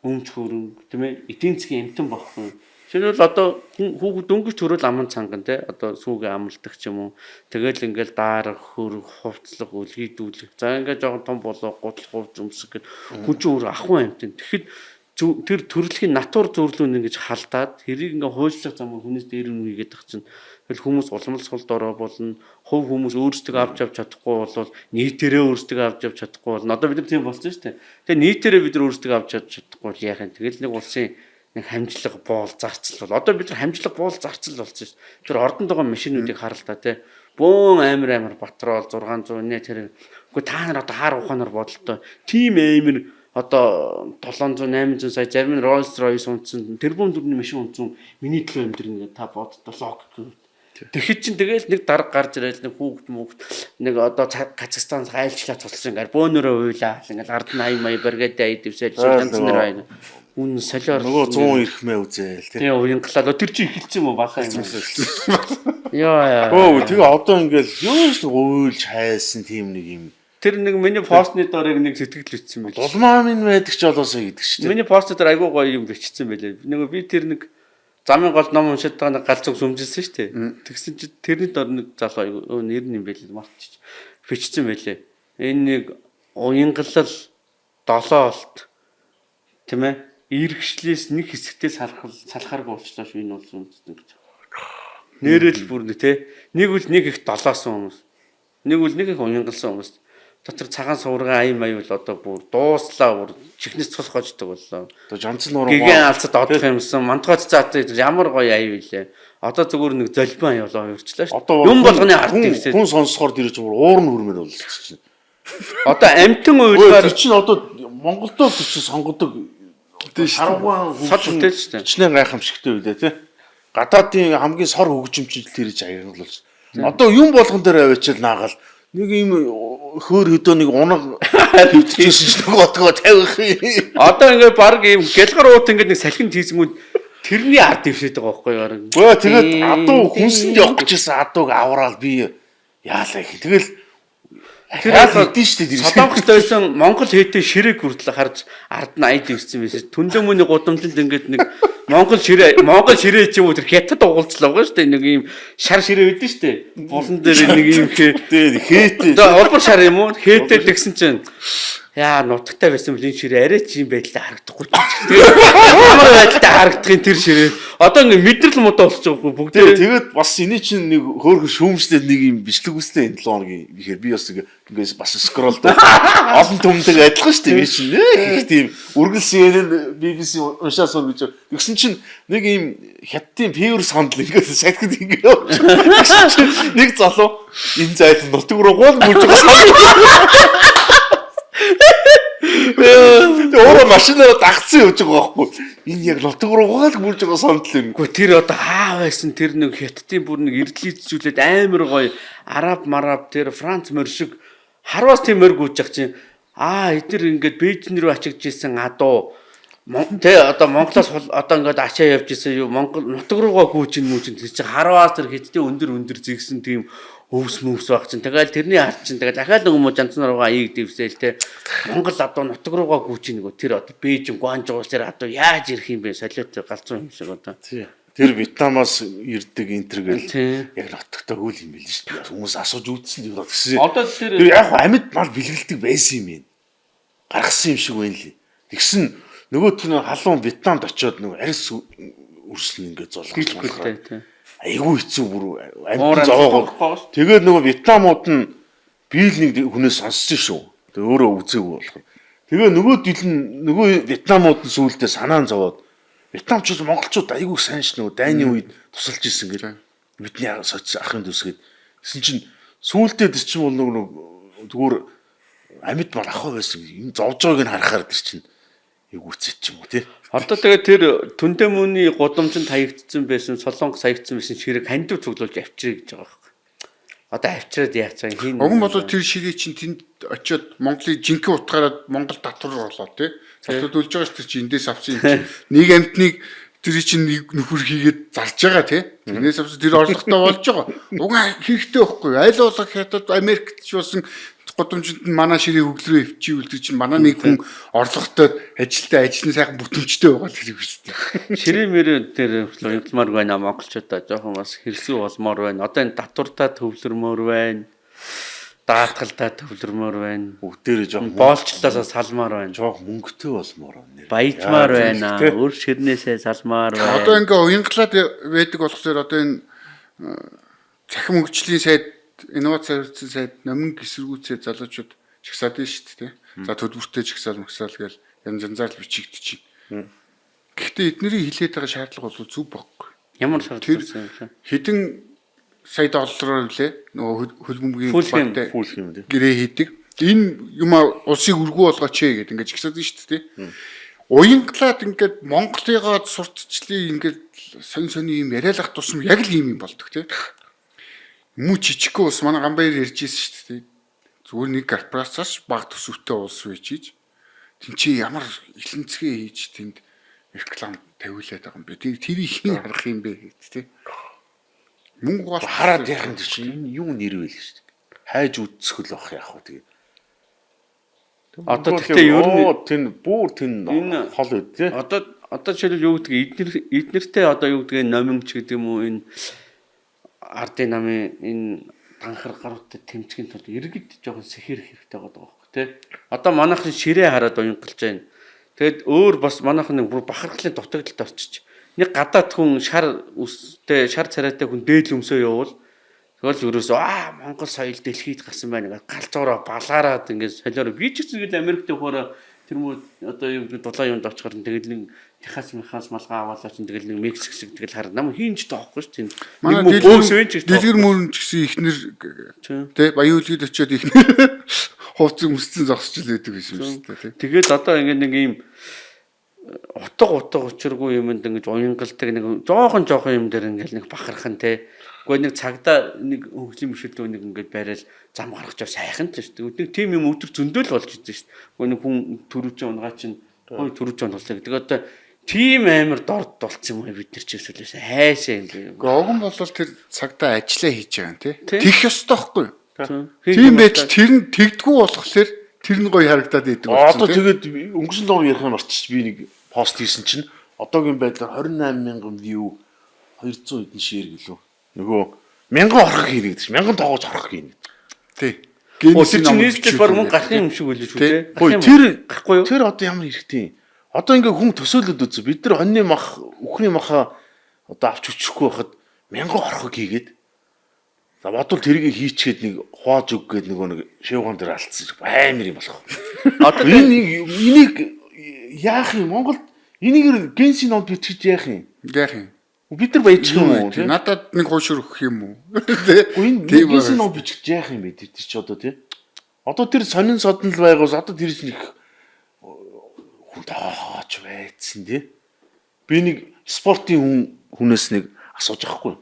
өмч хөрөнгө тийм ээ эдийн засгийн эмтэн бохгүй. Жишээлбэл одоо хүүхэд дөнгөж төрөл аман цанган тийм одоо сүүгээ амлдаг ч юм уу тэгэл ингээд даарах хөрөг хувцлах үлгийдүүлэх за ингээд жоохон том болоо гутлах хувц өмсөх гэд хүн чинь өөрөө ахуй эмтэн. Тэгэхэд тэр төрөлхийн натур зөвлөн ингэж халдаад хэрийг ингээ хуульчлах замаар хүнээс дээр нь үйгээд тах чинь тэгэл хүмүүс уламжлалт ороо болно хувь хүмүүс өөрсдөө авч чадахгүй бол нийтээрээ өөрсдөө авч чадахгүй болно одоо бид нар тийм болсон шүү дээ тэгээ нийтээрээ бид нар өөрсдөө авч чадахгүй бол яах юм тэгэл нэг улсын нэг хамжлага боол зарцал бол одоо бид нар хамжлага боол зарцал болсон шүү дээ тэр ордонд байгаа машинуудыг харалтаа те бөөн амар батрол 600 нэ тэр үгүй та нар одоо хаар ухаанаар бодлоо тийм амар одоо 700 800 сая зарим нь Rolls Royce унтсан тэрбум төгрөгийн машин унтсан миний төлөө амьдрын та боддоо лог. Тэгэхэд чинь тэгэл нэг дарга гарч ирэл нэг хүүхд нэг одоо Казахстанаас айлчлаа цуцсан гар бөөнөрөө уйлаа ингээл ард нь 80 мая баргээд дэвсэл янз бүр байна. Үн солиор нөгөө 100 ирхмээ үзээл тий. Уянгалаа тэр чи ихэлсэн юм уу баха юм. Яа. Тэгээ одоо ингээл юус уйлж хайсан тийм нэг юм. Тэр нэг миний постны дорыг нэг сэтгэл ütсэн байл. Улмаа минь байдаг ч олоосоо гэдэг чинь. Миний пост дээр айгүй гоё юм бичсэн байлээ. Нэг би тэр нэг замын гол ном уншаад байгаа нэг галзуу сүмжилсэн шүү дээ. Тэгсэн чи тэрний дор нэг залуу айгүй нэр нь юм байлээ мартчих. Бичсэн байлээ. Энэ нэг уянгалал долоолт тийм ээ иргэшлээс нэг хэсэгтээ салахааргүй болчлоо шүү энэ улс үндэстэн гэж. Нэрэл бүр нэг те нэг үл нэг их долоосон хүмүүс. Нэг үл нэг их уянгалсан хүмүүс. Дотор цагаан суурга аян маяг бол одоо бүр дууслаа бүр чихнээс цус гождог боллоо. Одоо жанцл нуруу гэгэн алцад одох юмсан мантгойц цаатай ямар гоё аяв илээ. Одоо зүгээр нэг золбин аяа болоо хувирчлаа шүү. Юм болгоны ард ивсээ. Хүн сонсохоор дэрэж бүр уур нь хүрмээр болчихсон чинь. Одоо амтэн уйлгаар чинь одоо Монголдоо чинь сонгодог харуугаан Сод бүтээж штэ. хичнээн гайхамшигтай үлээ тий. Гадаадын хамгийн сор хөгжимчил тэр иж аяглуулж. Одоо юм болгон дээр аваачаал наагаал нэг юм хөөр хөдөө нэг унаг хийчихсэн ч нэг отгоо тавих. Одоо ингээд баг ийм гэлгар уут ингээд нэг салхинд хийсгүүд тэрний ард дэвшээд байгаа байхгүй юу? Өө тэгээд адуу хүнсэнд явах гэжсэн адууг авраал би яалаа их. Тэгэл хаал идэв штэ тэр. Солонгост байсан Монгол хээтэй ширээг хүртэл харж ард нь аяд ивсэн байсан. Түндэмөний гудамжинд ингээд нэг Монгол ширээ ч юм уу тэр хятад угуулцлаа байгаа штэ. Нэг ийм шар ширээ байдэн штэ. Булан дээр нэг ийм хээтэй. Олбор шар юм уу? Хээтэй тэгсэн чинь яа нутагтай байсан бол энэ ширээ арай чи юм байдлаа харагдахгүй. Тэгээд ямар байдлаа харагдахын тэр ширээ. Одоо ингэ мэдрэл муудаа болчих жоохгүй бүгдээ. Тэгээд бас энэ чинь нэг хөөрхөн шүүмжлээд нэг юм бичлэг үстэй энэ 7 хоногийн ихээр би бас ингээс бас скролд олон төмдөг адилхан шүү дээ би чинь их тийм үргэлж CNN BBC уншаа сур гэж тэгсэн чинь нэг юм хятадын февер сандал ингээс сайтгад ингэ нэг залуу энэ зайд нутаг руу гол гүлж байгаа. Өөрөө машинаараа дагцсан явж байгаа байхгүй. Энэ яг нутаг руу гал гүрж байгаа сандал юм. Гэхдээ тэр одоо хаа байсан тэр нэг хятадын бүр нэг эрдлийцжүүлээд амар гоё араб мараб тэр Франц морь шиг харвас тийм морь гүйж ах чинь эдгээр ингээд Бээжин рүү ачигдж исэн адуу тэ одоо Монголоос одоо ингээд ачаа явж исэн юу Монгол нутаг руугаа гүйж ин мүүж тэр чинь харвас тэр хятадын өндөр зэгсэн тийм өвс мөвс баг чинь тэгэл тэрний ард чинь тэгэл дахиад нэг юм жанцнаар руугаа ийг дэвсээл те Монгол адуу нутаг руугаа гүйж ийн нөгөө тэр одоо Бээжин Гуанчжоос тэр адуу яаж ирэх юм бэ солиот галзуу юм шиг одоо тэр Вьетнамаас ирдэг интергээл яг нутагтаа хөл юм байл шүү дээ хүмүүс асууж үзсэн юм гэсэн одоо тэр яг амьд мал бэлгэлдэг байсан юм юм гаргасан юм шиг байна лээ тэгсэн нөгөөх нь халуун Вьетнамд очиод нөгөө арьс үрсэн ингээд золгож байгаа айгүй хэцүү бүр амьд зовоогоо. Тэгээд нөгөө Вьетнамууд нь биел нэг хүнээс сонссон шүү. Тэгээд өөрөө үзээгүй болох. Тэгээд нөгөө Вьетнамууд нь сүүлдээ санаан зовоод Вьетнамчууд монголчууд айгүй сайн ш нөгөө дайны үед тусалж исэн гэл бидний соц ахын төсгээд. Гэсэн чинь сүүлдээ тэр чинь бол нөгөө зүгээр амьд мал ахаа байсан. Энэ зовж байгааг нь харахаар тэр чинь эвгүүцэж ч юм уу тий. Одоо тэгээд тэр Түндэмөний гудамжинд хаягдсан байсан Солонгос хаягдсан байсан ширэг хандив цуглуулж авчирыг гэж байгаа байхгүй. Одоо авчираад яацсан хин. Уг нь бол тэр ширээ чинь тэнд очиод Монголын жинхэнэ утгаараа Монгол татвар болоо тий. Татвар төлж байгаа ш тэр чинь эндээс авсан юм чинь нэг амтныг тэр чинь нөхөр хийгээд зарж байгаа тий. Тэрнээс авсан тэр орлоготой болж байгаа. Уг нь хэрэгтэй байхгүй. Айл болох хятад Америкт ч болсон гудамжинд нь манай ширээ хөглөрөө өвчивэл тэр чинь манай нэг хүн орлоготой ажилтаа ажил нь сайхан бүтэмжтэй байгаа хэрэг үстэй. Ширээ мэрэ тэр хөвлөмөр байна монголчуудаа жоохон бас хэрсүү болмоор байна. Одоо энэ татвартаа төвлөрмөр байна. Даатгалдаа төвлөрмөр байна. Бүгдээрээ жоохон боолчлаасаа салмаар байна. Жоохон мөнгөтэй болмоор байна. Баяжмаар байна. Өөр ширнээсээ салмаар байна. Одоо ингээ уянгалаад байдаг болохоор одоо энэ цахим хөгжлийн сайд инновац хэрэгцээ сайд номин гисэргүүцээ залуучууд чагсаад байна шүү дээ. За төлбөртэй чагсаал мгсаал гээл янзаар л бичигдчих. Гэхдээ эднэрийн хилээд байгаа шаардлага бол зүг байхгүй. Ямар шаардлага вэ? Хэдэн сая доллараар үлээ нөгөө хөлбөмбөгийн фул юм дээ. Гэрээ хийдэг. Энэ юм улсыг өргүү болгооч гэдэг ингээд чагсаад байна шүү дээ. Уянгалаад ингээд Монголыгаа сурталчлалын ингээд сонь юм яриалах тусам яг л ийм юм болдог тийм. Муу жижигхэн ус манай Ганбаяр ярьж ирсэн шүү дээ. Зүгээр нэг корпорацаас баг төсөвтэй улс үйчиж тэнцээ ямар ихэнцгээ хийж тэнд реклам тавиулаад байгаа юм бэ. Тэрийг хэн харах юм бэ гэдэг тийм. Мөнгө бол хараад яах юм чинь энэ юу нэрвэл шүү дээ. Хайж үдсгэл бах яах вэ тэгээ. Одоо тэгтээ ер нь тэн бүр тэн хол үд тий. Одоо жишээлбэл юу гэдэг эднэртэй одоо юу гэдэг номин ч гэдэг юм уу энэ ардын намын энэ танхар гаруудтай тэмцгийн тулд иргэд жоохон сэхэр хэрэгтэй байгаа байхгүй тий. Одоо манайхан ширээ хараад уянгалж байна. Тэгэд өөр бас манайхан нэг бүр бахархлын дутагдалд орчиж. Нэг гадаад хүн шар үстэй шар царайтай хүн дээдл өмсөө явуул. Тэгвэл ерөөсөө Монгол соёл дэлхийд гарсан байна гэдэг галзуураа балаараад ингээд солиороо би ч гэсэн ингээд Америкт явахаараа тэр муу одоо юу дулаан юунд очихоор тэгэл нэг Техас малгай аваалаа чинь тэгэл нэг Мексик шиг тэгэл хараад нам хийнч тоохгүй ш тийм. Манай дэлгэр мөрөн ч гэсэн ихнэр тий баян үлгэд очиод ихнэр хувцас өмсцэн зогсч л байдаг юм шүү дээ тий. Тэгээд одоо ингээд нэг ийм утга учиргүй юмд ингэж уянгалдаг нэг жоохон юм дээр ингээл нэг бахархан те. Гэхдээ нэг цагдаа нэг хөгжлийн бишэлдөө нэг ингээд барайл зам гаргаж ав сайхан ч шүү дээ. Нэг тийм юм өдөр зөндөл болж идэв шүү дээ. Гэхдээ нэг хүн төрөвч унгаа чинь ой төрөвч унгалаа гэдэг. Одоо тийм амар дорд болцсон юм бид нар ч өсвөлөөс хайшаа юм. Огон бол тэр цагдаа ажиллаа хийж байгаа юм тий. Тих ёстой байхгүй юу? Тийм байж тэр нь тэгдгүү болохоор тэр нь гоё харагдаад идэг болсон. Одоо тэгээд өнгөрсөн доор ярих юм арчиж би нэг пост хийсэн чинь одоогийн байдлаар 28,000 view 200 хэдэн шеэр гэлөө. Нөгөө 1000 орох хийнэ гэдэг чинь 1000 тоогооч орох хийнэ. Тий. Тэр чинь нийслэл баг мөн гарах юм шиг үлээж үү те. Тэр гарахгүй юу? Тэр одоо ямар хэрэгтэй юм. Одоо ингээ хүн төсөөлөд үзээ. Бид нар онны мах, үхний маха одоо авч өчөхгүй байхад 1000 орох хийгээд. За бодвол тэрийг хийчихэд нэг хувааж өг гээд нөгөө нэг шивгон дээр алдсан амар юм болох. Одоо энийг яах юм Монголд энийг генсийн ном бичиж яах юм? Яах юм? Бид нар баяж юм уу? Надад нэг хуушир өгөх юм уу? Энэ генсийн ном бичиж яах юм бэ? Тэр чи одоо тий. Одоо тэр сонин содон л байгаас одоо тэр чинь их хүн таач байцсан тий. Би нэг спортын хүнээс нэг асууж байхгүй.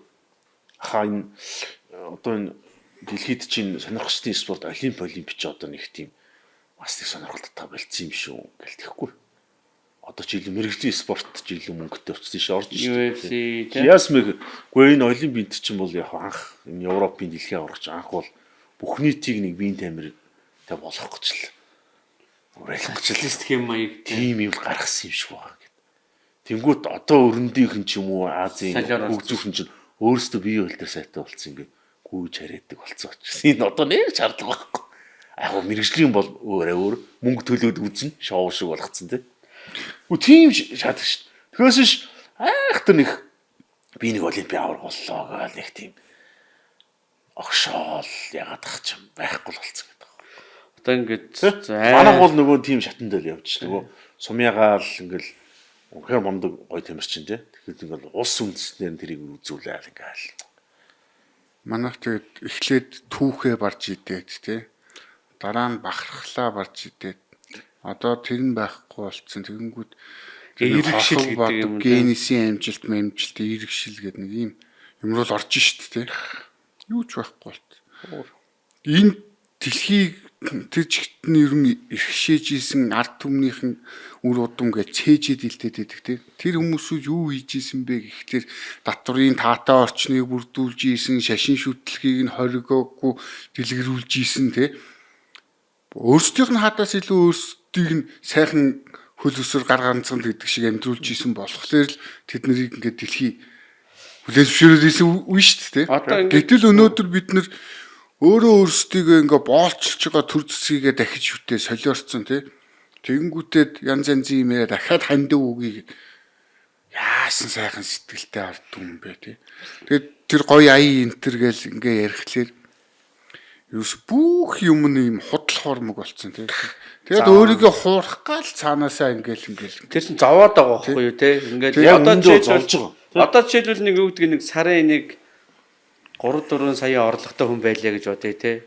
Хаа энэ одоо энэ дэлхийд чинь сонирхолтой спорт олимп ч одоо нэг тийм бас нэг сонирхолтой болцсон юм шүү гэл тэгэхгүй. Одоо ч илүү мэрэгжлийн спорт ч илүү мөнгөтэй болчихсон шээ орж UFC тийм. Ясмэг гүй энэ олимпиад чинь бол яг анх энэ Европын дэлхийн аврагч анх бол бүх нийтийг нэг биеийн тамир тэг болох гэж л. Уриалах гэж л хэм маяг тийм юм гаргасан юм шиг байгаа гэд. Тэнгүүт одоо өрөндийнх нь ч юм уу Азийн хөгжүүхэн чинь өөрсдөө бие хөлтөөр сайтай болцсон ингээд гүйж хараадаг болцсон учраас энэ одоо нэг шаардлага байхгүй. Аа мэрэгжлийн бол өөр мөнгө төлөөд үзэн шоу шиг болгоцсон тийм. Үгүй тийм шатдаг шүү. Тэгээс ш айхтар нэг би нэг олимпиад авраг боллоо гэл нэг тийм огшоол ягаад ах юм байхгүй л болцсон гэдэг. Одоо ингээд манайх бол нөгөө тийм шатанд л явж нөгөө сумьягаал ингээл үнэхээр мундаг гой тамирчин тий. Тэгэхээр ингээл улс үндэстнээр тэрийг үзүүлээл ингээл. Манайх тэгээд эхлээд түүхээ барж идээд тий. Дараа нь бахархлаа барж идээд одоо тэр нь байхгүй болцсон. Тэгэнгүүт иргэшил гэдэг юм генесийн амжилт иргэшил гэдэг нэг юм юмруу л орж шít тий. Юу ч байхгүй болт. Энэ дэлхийг тэр чигт нь ер нь ирхшээж исэн ард түмнийхэн үр удам гэж цээжэд илтээд байдаг тий. Тэр хүмүүсүүд юу хийж исэн бэ гэхлээр татврын таатай орчныг бүрдүүлж исэн, шашин шүтлгийг нь хоригоогүй дэлгэрүүлж исэн тий. Өөрсдийнх нь хадаас илүү өөрсдийг нь сайхан хөл өсөр гар ганцхан гэдэг шиг амьдруулж исэн болохоор л тэд нарыг ингээд дэлхий хүлээж зөвшөөрөөд исэн үе шүү дээ тий. Гэтэл өнөөдөр бид нар өөрсдийгөө ингээ боолчилж байгаа төр зэсгийгээ дахиж шүтээ солиорцсон тий. Тэгэнгүүтээд янз янзын юм яриа дахиад хандив үгийг яасан сайхан сэтгэлтэй ард түмэн бэ тий. Тэгээд тэр гоё аян энтер гэл ингээ ярихлаар юус бүх юм нь юм худал хормог болцсон тий. Тэгээд өөрийгөө хуурах гал цаанаасаа ингээл тэр чинь зовоод байгаа байхгүй юу тий. Ингээд одоо жишээлбэл нэг юу гэдэг нэг сарын нэг 3-4 сая орлоготой хүн байлаа гэж бодъё те.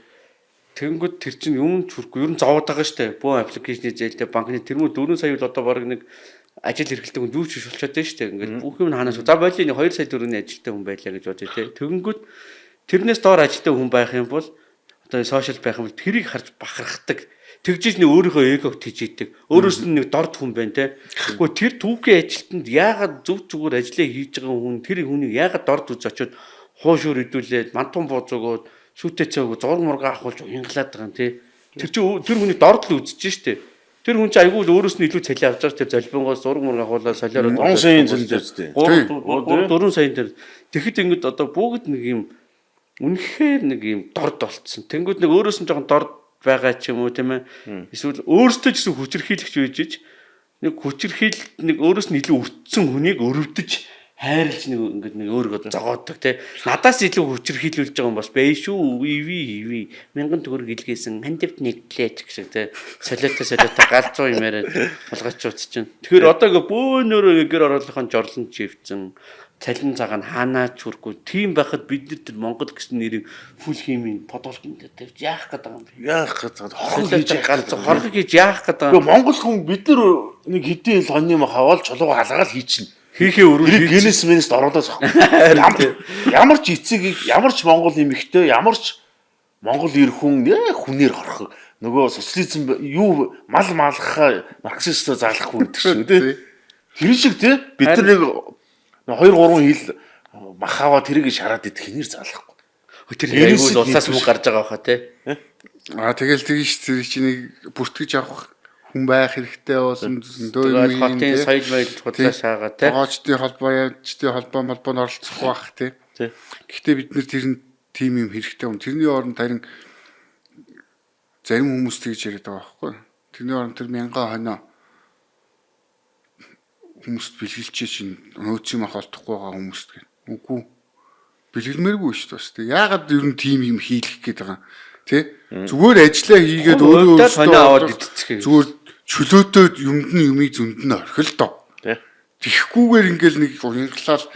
Тэнгүүд тэр чинь юм чүрхгүй ер нь зовоод байгаа штэ. Бөө аппликейшны зээлтэй банкны тэрмүү 4 сая л одоо баг нэг ажил эрхэлдэг хүн юу ч биш болчиход байна штэ. Ингээд бүх юм хаанаас за боли нэг 2 сая төгрөгийн ажилтай хүн байлаа гэж бодъё те. Тэнгүүд тэрнээс доор ажилтай хүн байх юм бол одоо сошиал байх юм бол тэрийг харж бахархдаг. Тэгжиж нэг өөрийнхөө эгог тижээдэг. Өөрөөс нь нэг дорд хүн байна те. Гэхдээ тэр түүхийн ажилтнанд яагаад зөв зүгээр ажиллаа хийж байгаа хүн тэр хүнийг яагаад дорд үз очиод хуушуур идүүлээд мантун бууз өгөөд шүтээ цээгөө зураг мурга ахуулж уянгалаад байгаа юм тий. Тэр чинь тэр хүний дорд л үзэж штэ. Тэр хүн чинь айгүй л өөрөөс нь илүү цалин авч байгаа тэр золбингоос зураг мурга ахуулаад солиороо 3 саяын зэлж үстэй. 4 саяын тэр тэгэхэд ингэж одоо бүгд нэг юм үнэхээр нэг юм дорд болцсон. Тэнгүүд нэг өөрөөс нь жоохон дорд байгаа ч юм уу тийм ээ. Эсвэл өөрөөсөө ч гэсэн хүчирхийлэгч үйжиж нэг хүчирхийл нэг өөрөөс нь илүү өртсөн хүнийг өрөвдөж хайрлж нэг ингээд нэг өөрийгөө зогооддаг те. Надаас илүү хүчирхийлүүлж байгаа юм бас бай шүү. Иви 1000 төгрөг илгээсэн хандивт нэглэж гэх те. Солиотой галзуу юмараа болгоч ууц чинь. Тэгэхээр одоо ингээ бөөнөрөө гэр ороолынхон жорлон живцэн цалин цаг нь хаанаач хүрхгүй. Тийм байхад бид нар тэр Монгол гэсэн нэрийг фул химийн подолгонд тавьж яах гэдэг юм бэ? Яах гэдэг хорхол хийж ганц хорхол хийж яах гэдэг юм. Монгол хүн бид нар нэг хэдийн ил хоньны махавал чулууга халаагаад хийчихнэ. хийхээ өрөө Гиннес менест оруулаад авахгүй. Ямар ч эцэг, ямар ч монгол эмэгтэй, ямар ч монгол эр хүн хүнээр хорхох. Нөгөө социализм юу мал маалгахаа марксистоо заалахгүй гэдэг шүү дээ. Тэр шиг тий бид нар нэг 2-3 хил махаваа тэрийг шараад идэх хинээр заалахгүй. тэр айгуул улсаас мөнгө гарч байгаа баха тий. Тэгэл тэгж тэр чинь бүртгэж авах хүн байх хэрэгтэй болсон Тэгээд хотын соёл баялаг худлаа шаагаа тий. Тоочдын холбоо ячдын холбоонд оролцох байх тий. Гэхдээ бид нэр тэр тим юм хэрэгтэй юм. Тэрний оронд харин зарим хүмүүс тэгж яриад байгаа байхгүй. Тэрний оронд тэр мянган хоноо хүмүүст бэлгэлчээ чинь нөөцийн мах олдохгүй байгаа хүмүүст гэх. Үгүй. Бэлгэлмээргүй шүү дээ бас тий. Яагаад ер нь тим юм хийлгэх гээд байгаа юм тий. Зүгээр ажиллаа хийгээд өөрөө зүгээр чөлөөтэй юмыг зөнд нь орхил доо. Тихгүйгээр ингээл нэг уянгалал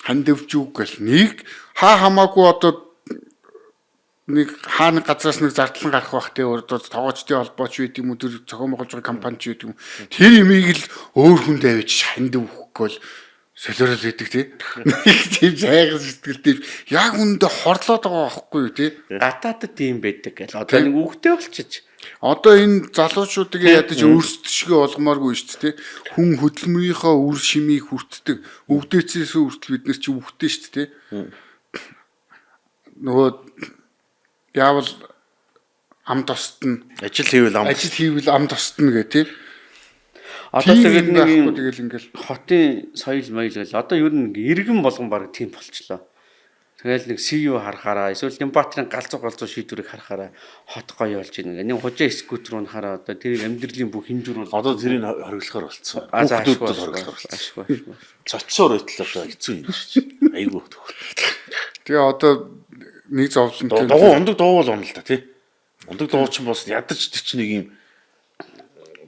хандвжүүг гэл нэг хамаагүй одоо нэг хааны газраас нэг зардлан гарах бах те одоо тоогоочдын холбооч байт юм уу тэр зохион байгуулж байгаа компани ч байт юм. Тэр имийг л өөр хүнд авиж хандвхгүй бол солиорол гэдэг тий. Нэг тийм зайгас сэтгэлтэй яг үндэ хорлоод байгаа байхгүй юу тий. Гатаадд тийм байдаг гэл одоо нэг үгтэй болчих. Одоо энэ залуучуудыг ядаж өөрсдөшгөө олгомооргүй шүү дээ тий. Хүн хөдөлмөрийнхөө үр шимийг хүртдэг. Өвдөөцөөс хүртэл бид нар чи үхтэй шүү дээ тий. Нөгөө яавал амд тосдно Ажил хийвэл амд тосдно гэх тий. Одоо тэгээд нэг тэгэл ингээл хотын соёл моёл гэл одоо ер нь иргэн болгон баг тийм болчлоо. Тэгэл нэг CEO харахаараа эсвэл Нямбатрын галзуу шийдвэрийг харахаараа хот гоё болж байна. Нэг хужаа скутер руу хараа одоо тэр амьдралын бүх хэмжүүр бол одоо тэрийг хориглохоор болцсон. Хүүхдүүдэд хориглохоор болцсон. Цоцсоор байтал одоо хэцүү юм шиг. Айгуу төгөл. Тэгээ одоо нэг зовлонтой догоо ундаг доо бол онол та тий. Ундаг доо ч бас ядаж тийч нэг юм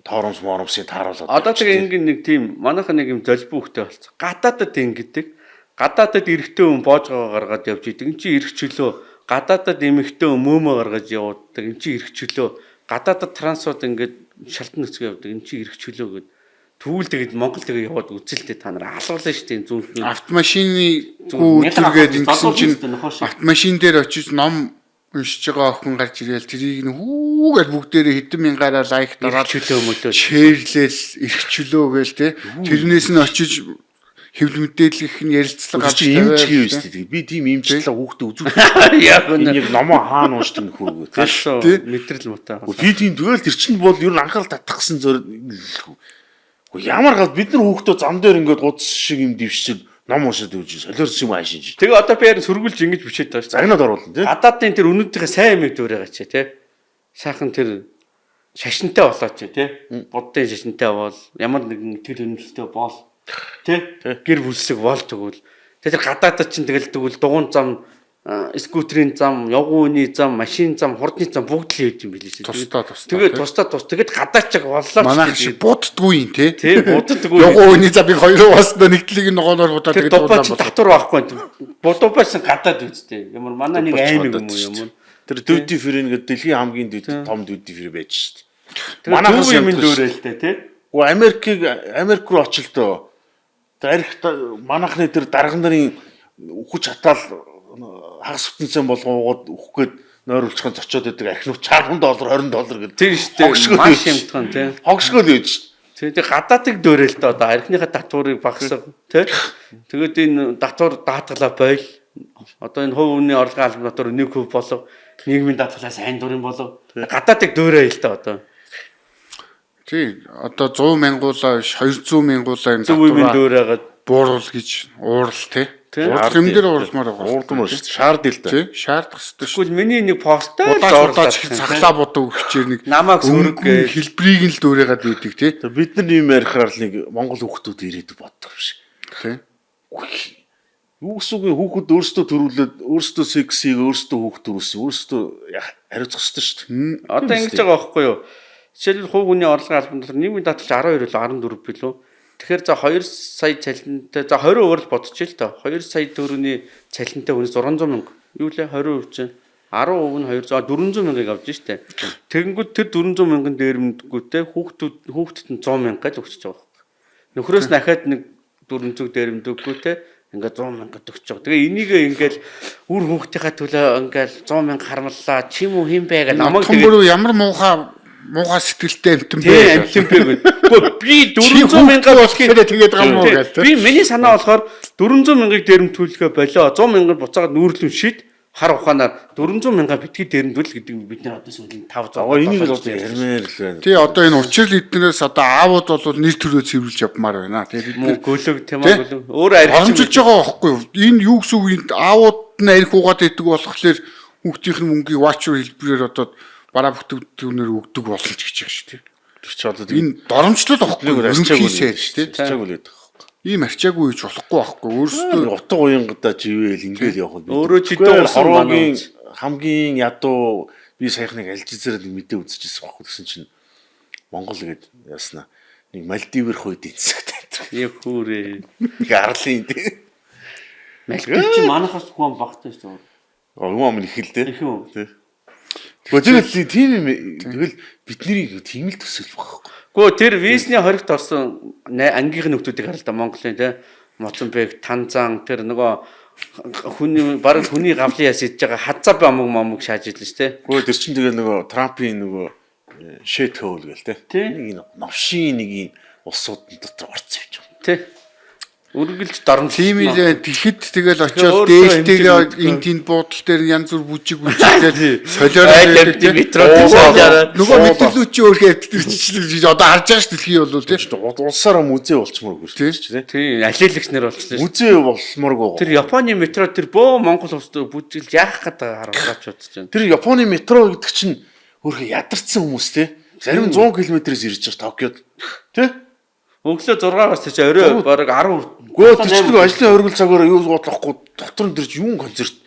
тооромс моромсын тааруулаад. Одоо тэгээ ингэ нэг тийм манайха нэг юм золбоо хөхтэй болсон. Гадаадад ингэдэг. Гадаадад эрэгтэй хүн боожгоо гаргаад явж идэг. Энд чи эрэг чөлөө. Гадаадад эмэгтэй хүн мөөмөө гаргаж явуулдаг. Энд чи эрэг чөлөө. Гадаадад трансууд ингээд шалтан нөхцөө явдаг. Энд чи эрэг чөлөө гэд. Тэгвэл тэгээд Монгол тэгээ яваад үзэлтэй та нар алгуулсан шүү дээ зүүн. Автомашины гүйгээд ингэсэн чинь автомашин дээр очиж ном уншиж байгаа охин гарч ирээл тэрийг хүүгээл бүгдээрээ хэдэн мянгаараа лайк дараад чөлөө мөлөө шеэрлээл эрх чөлөө гээл те тэрнээс нь очиж хэвлэл мэдээлэх нь ярилцлага гарч тавиад юм шүү дээ. Би тийм имжлээ хүүхдээ үзүүлдэг. Яг нэг номоо хаана уншдаг нөхөргөө тий. Мэдрэл муутай. Би тийм тэгэл тэр чинь бол ер нь анхаарал татчихсан зөв. Ямар гал бид нар хүүхдээ зам дээр ингээд гудс шиг юм дэвшиж ном уншаад өгч солиорсон юм аашинж. Тэгээ одоо би ярин сүргүүлж ингэж бичээд байгаа шүү. Загнаад оруулна тий. Гадаадын тэр өнөөдрийнхээ сайн юмыг дүүрээ гачаа тий. Сайхан тэр шашинтай болооч тий. Буддын шашинтай бол ямар нэгэн итгэл үнэмшилтэй бол тий. Гэр бүлсэг бол тэгвэл тэр гадаадад чинь тэгэл тэгвэл дугуун зам скутерийн зам, явгууны зам, машин зам, хурдны зам бүгд л хийж юм билээ шүү. Тусдаа. Тэгээд тусдаа тэгээд гадаачаг боллоо. Манайх шиг будддгүй юм тий. Тий, будддгүй. Явгууны замыг хоёр угаснаа нэгдлийг ногооноор будаа тэгээд дупаач татвар байхгүй. Будупааш гадаад үстэй. Ямар манай нэг аймаг юм уу юм. Тэр duty free гэдэг дэлхийн хамгийн том duty free байж шүү дээ. Манайх юм дөөрэлтэй тий. Америк руу очилдоо. Тэр арх манайхны тэр дарган нарын хүч хатаал хагас бүтэнцэн болгоогоод өөх гээд нойруулчихсан зочиод байдаг архинууд $10 $20 гэдэг. Тэр шүү дээ. Маш юмтхан тий. Хогшгол байж шүү дээ. Тэгээд гадаадыг дөөрэл дээ одоо архиныхаа татварыг багсах тий. Тэгээд энэ татвар даатгалаа бойл. Одоо энэ хувь үнийн орлогын албан татвар 1% болов. Нийгмийн даатгалаа сайн дурын болов. Гадаадыг дөөрэй л дээ одоо. Тий. Одоо 100 мянгуулаа 200 мянгуулаа энэ татвараа дөөрөөгээд бууруул гэж уурал тий. Хэмдэр уурлмаар байгаа. Уурдмаар шүү дээ. Шаардэл л дээ. Шаардах хэрэгтэй шүү. Тэгвэл миний нэг посттой удаач цаглаа бодоо өгчээр нэг намайг сүрэг хэлбэрийг л дөөрөөгаад үйдэг тий. Бид нар ийм ярихаар л нэг Монгол хүүхдүүд ирээдүй боддог юм шиг. Тий. Юу гэсэн хүүхэд өөрсдөө төрүүлээд өөрсдөө сексийг өөрсдөө хүүхд төрүүлсэн. Өөрсдөө хариуцах хэрэгтэй шүү дээ. Одоо ингэж байгаа байхгүй юу? Жишээлбэл хувь хүний орлогын албан татвар нийгмийн даатгалч 12 л 14 билүү. Тэгэхээр за 2 сая цалинтай за 20% л бодчих л доо. 2 сая төгрөгийн цалинтай хүнээс 600 мянга. Юу лээ 20% чинь 10% нь 400 мянгаыг авч штэ. Тэгэнгүүт тэр 400 мянган дээрэмдгүүтэй хүүхдэд нь 100 мянга л өгч байгаа. Нөхрөөс дахиад нэг 400 дээрэмдгүүтэй ингээд 100 мянга өгч байгаа. Тэгээ энийг ингээд үр хүүхдийнхаа төлөө ингээд 100 мянга хармаллаа. Чи юм уу хин бэ гэж намайг тэгээд ямар муухай сэтгэлтэй амтэн бэ. Тийм амтэн бэ гэж. Гэхдээ би 400 мянга болохыг тэгээд байгаа мó гэж. Би миний санаа болохоор 400 мянгаыг дээрэмтүүлэхэ болоо 100 мянгаар буцаагаад нүүрлэн шид хар ухаанаар 400 мянга битгий дээрэмдүүл гэдэг бид нар одоо сүүлийн 500. Энийг л одоо ярмаар л байна. Тий одоо энэ учрал эднээс одоо аавууд бол нэр төрөө цэвэрлж явмаар байна. Тэгээд мөн гөлөг тийм аа гөлөг. Өөр арилж боломжлж байгаа байхгүй юу? Энэ юу гэсэн үг энэ аавууд нь арх угаад идэг болохоор хүүхдийн мөнгийг ваучер хэлбэрээр одоо бараа бүтээгдэхүүнээр өгдөг болсон ч гэж байгаа шүү дээ. Тэр чи одоо энэ доромжлол байхгүй юу? Ерөнхийсээ шүү дээ. Арчаагүй л байдаг. Ийм арчаагүй гэж болохгүй байхгүй. Өөрөөсөө утга уянгадаа живээл ингээл явах нь. өөрөө жидөө хорвогийн хамгийн ядуу би саяхныг альжизээр мэдээ үзчихсэн байхгүй гэсэн чинь Монгол гээд яснаа нэг Мальдивэр хойд эцэгтэй. яг хүүрээ. Нэг арлын тий. Мальдив чи манахаас хүн багтай шүү дээ. Юм их л дээ. Их үү. Тий. Гэхдээ тийм юм тэгэл бидний тийм л төсөл байхгүй. Гэхдээ тэр визний хоригт орсон ангийнхын нөхдүүдийг хараа л да Монголын тий Моцамбик, Танзан тэр нөгөө хүний бараг хүний гавлын яс идж байгаа хазаа бамг шааж идлээ шүү дээ. Гэхдээ тэр чинь тэгээ нөгөө Трампын нөгөө шэт хоол гээл тий. Нэг новшийн нэг улсууд дотор орцсон юм чинь. Тий. Үргэлж дорн тийм ээ тэгэхэд тэгэл очиод дээлтэйгээ энэ тийм буудал дээр янз бүр бүжиг бүжиглээд солиороо метрод солиороо нөгөө мэдлүүд чи өөрөө хэвчээ одоо харж байгаа шүү дэлхий бол тийм улсаараа музей болчмооргүй шүү тий алиэлагчнэр болчихлоо музей болмооргүй тэр Японы метро тэр бөө Монгол улсад бүжиглж яах гэдэг харгалаач удаж байна тэр Японы метро гэдэг чинь өөрөө ядарсан хүмүүс те зарим 100 км-ээс ирж байгаа Токиод те өглөө 6-аас тийч орой бараг 10 гоо тийчлэг ажлын оргил цагаараа юу бодлохгүй дотор нь тэр юун концерт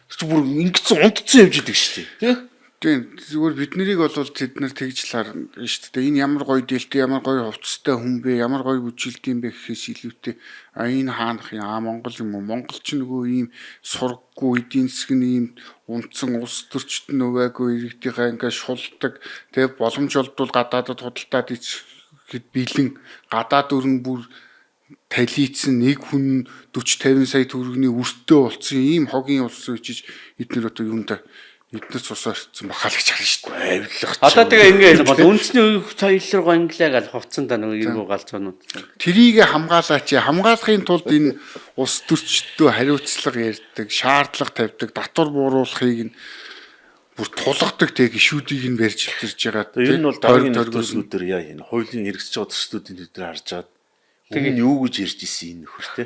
чи бүр ингэсэн унтцсан явж идэг шүү дээ тийм зүгээр бид нарыг бол тэд нар тэгж л харна шүү дээ энэ ямар гоё дээлтэй ямар гоё хувцастай хүн бэ ямар гоё бүжиглдэм бэ гэхээс илүүтэй энэ хаанах юм Монгол юм уу Монгол ч нөгөө ийм сургаггүй эдийн засгийн ийм унтсан улс төрчд нөгөөгүй иргэдийнхээ ингээ шулдаг тэгээ боломж олдвол гадаадд худалдаад хэд бэлэн гадаад өрн бүр талийцсан нэг хүн 40 50 сая төгрөгийн өртөө болсон ийм хогийн улс үчиж эднэр одоо юунда эднээс цусаар ирсэн бахаа л гэж харна шүү дээ авилах. Одоо тэгээ ингэ бол үндэсний соёл руу инглээ гал хувцсан да нөгөө иргүү галзуунууд. Тэрийг хамгаалаач хамгаалахын тулд энэ улс төрчдөө хариуцлага ярьдаг, шаардлага тавьдаг, татвар бууруулахыг нь бүр тулгадаг тэг гişүүдийг нь барьж илэрж байгаа. Энэ бол дараагийн төслүүдээр яа энэ хуулийн хэрэгжиж байгаа төслүүдийн төдөр харж чад. Тэг юу гэж ярьж исэн энэ нөхөр те.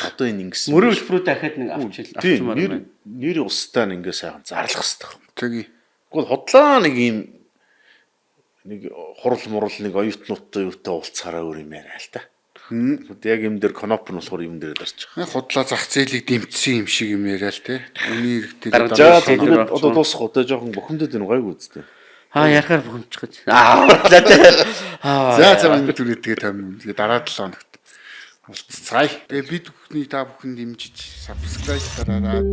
Одоо энэ ингэсэн. Мөрөө хэлбэрүүд дахиад нэг авчмаар байна. Нэр устдаа ингээ сайхан зарлах хэрэгтэй. Тэгье. Гэхдээ худлаа нэг юм нэг хурал мурал нэг оюутнуудтай юутай уулзахаараа өөр юм яриа л та. Яг юм дээр коноп нь болохоор юм дээр дарж байгаа. Худлаа зах зээлийг дэмжсэн юм шиг юм яриа л те. Үний хэрэгтэй. Тэгээд одоо дуусах одоо жоохон бухимдаад байна гайгүй үстэй. Ярахаар бухимдчих гэж. За энэ түрээ тэгээ тань дараа 7 хоногт уулзцаая. Тэгээ бид бүхний та бүхэн дэмжиж subscribe дараарай.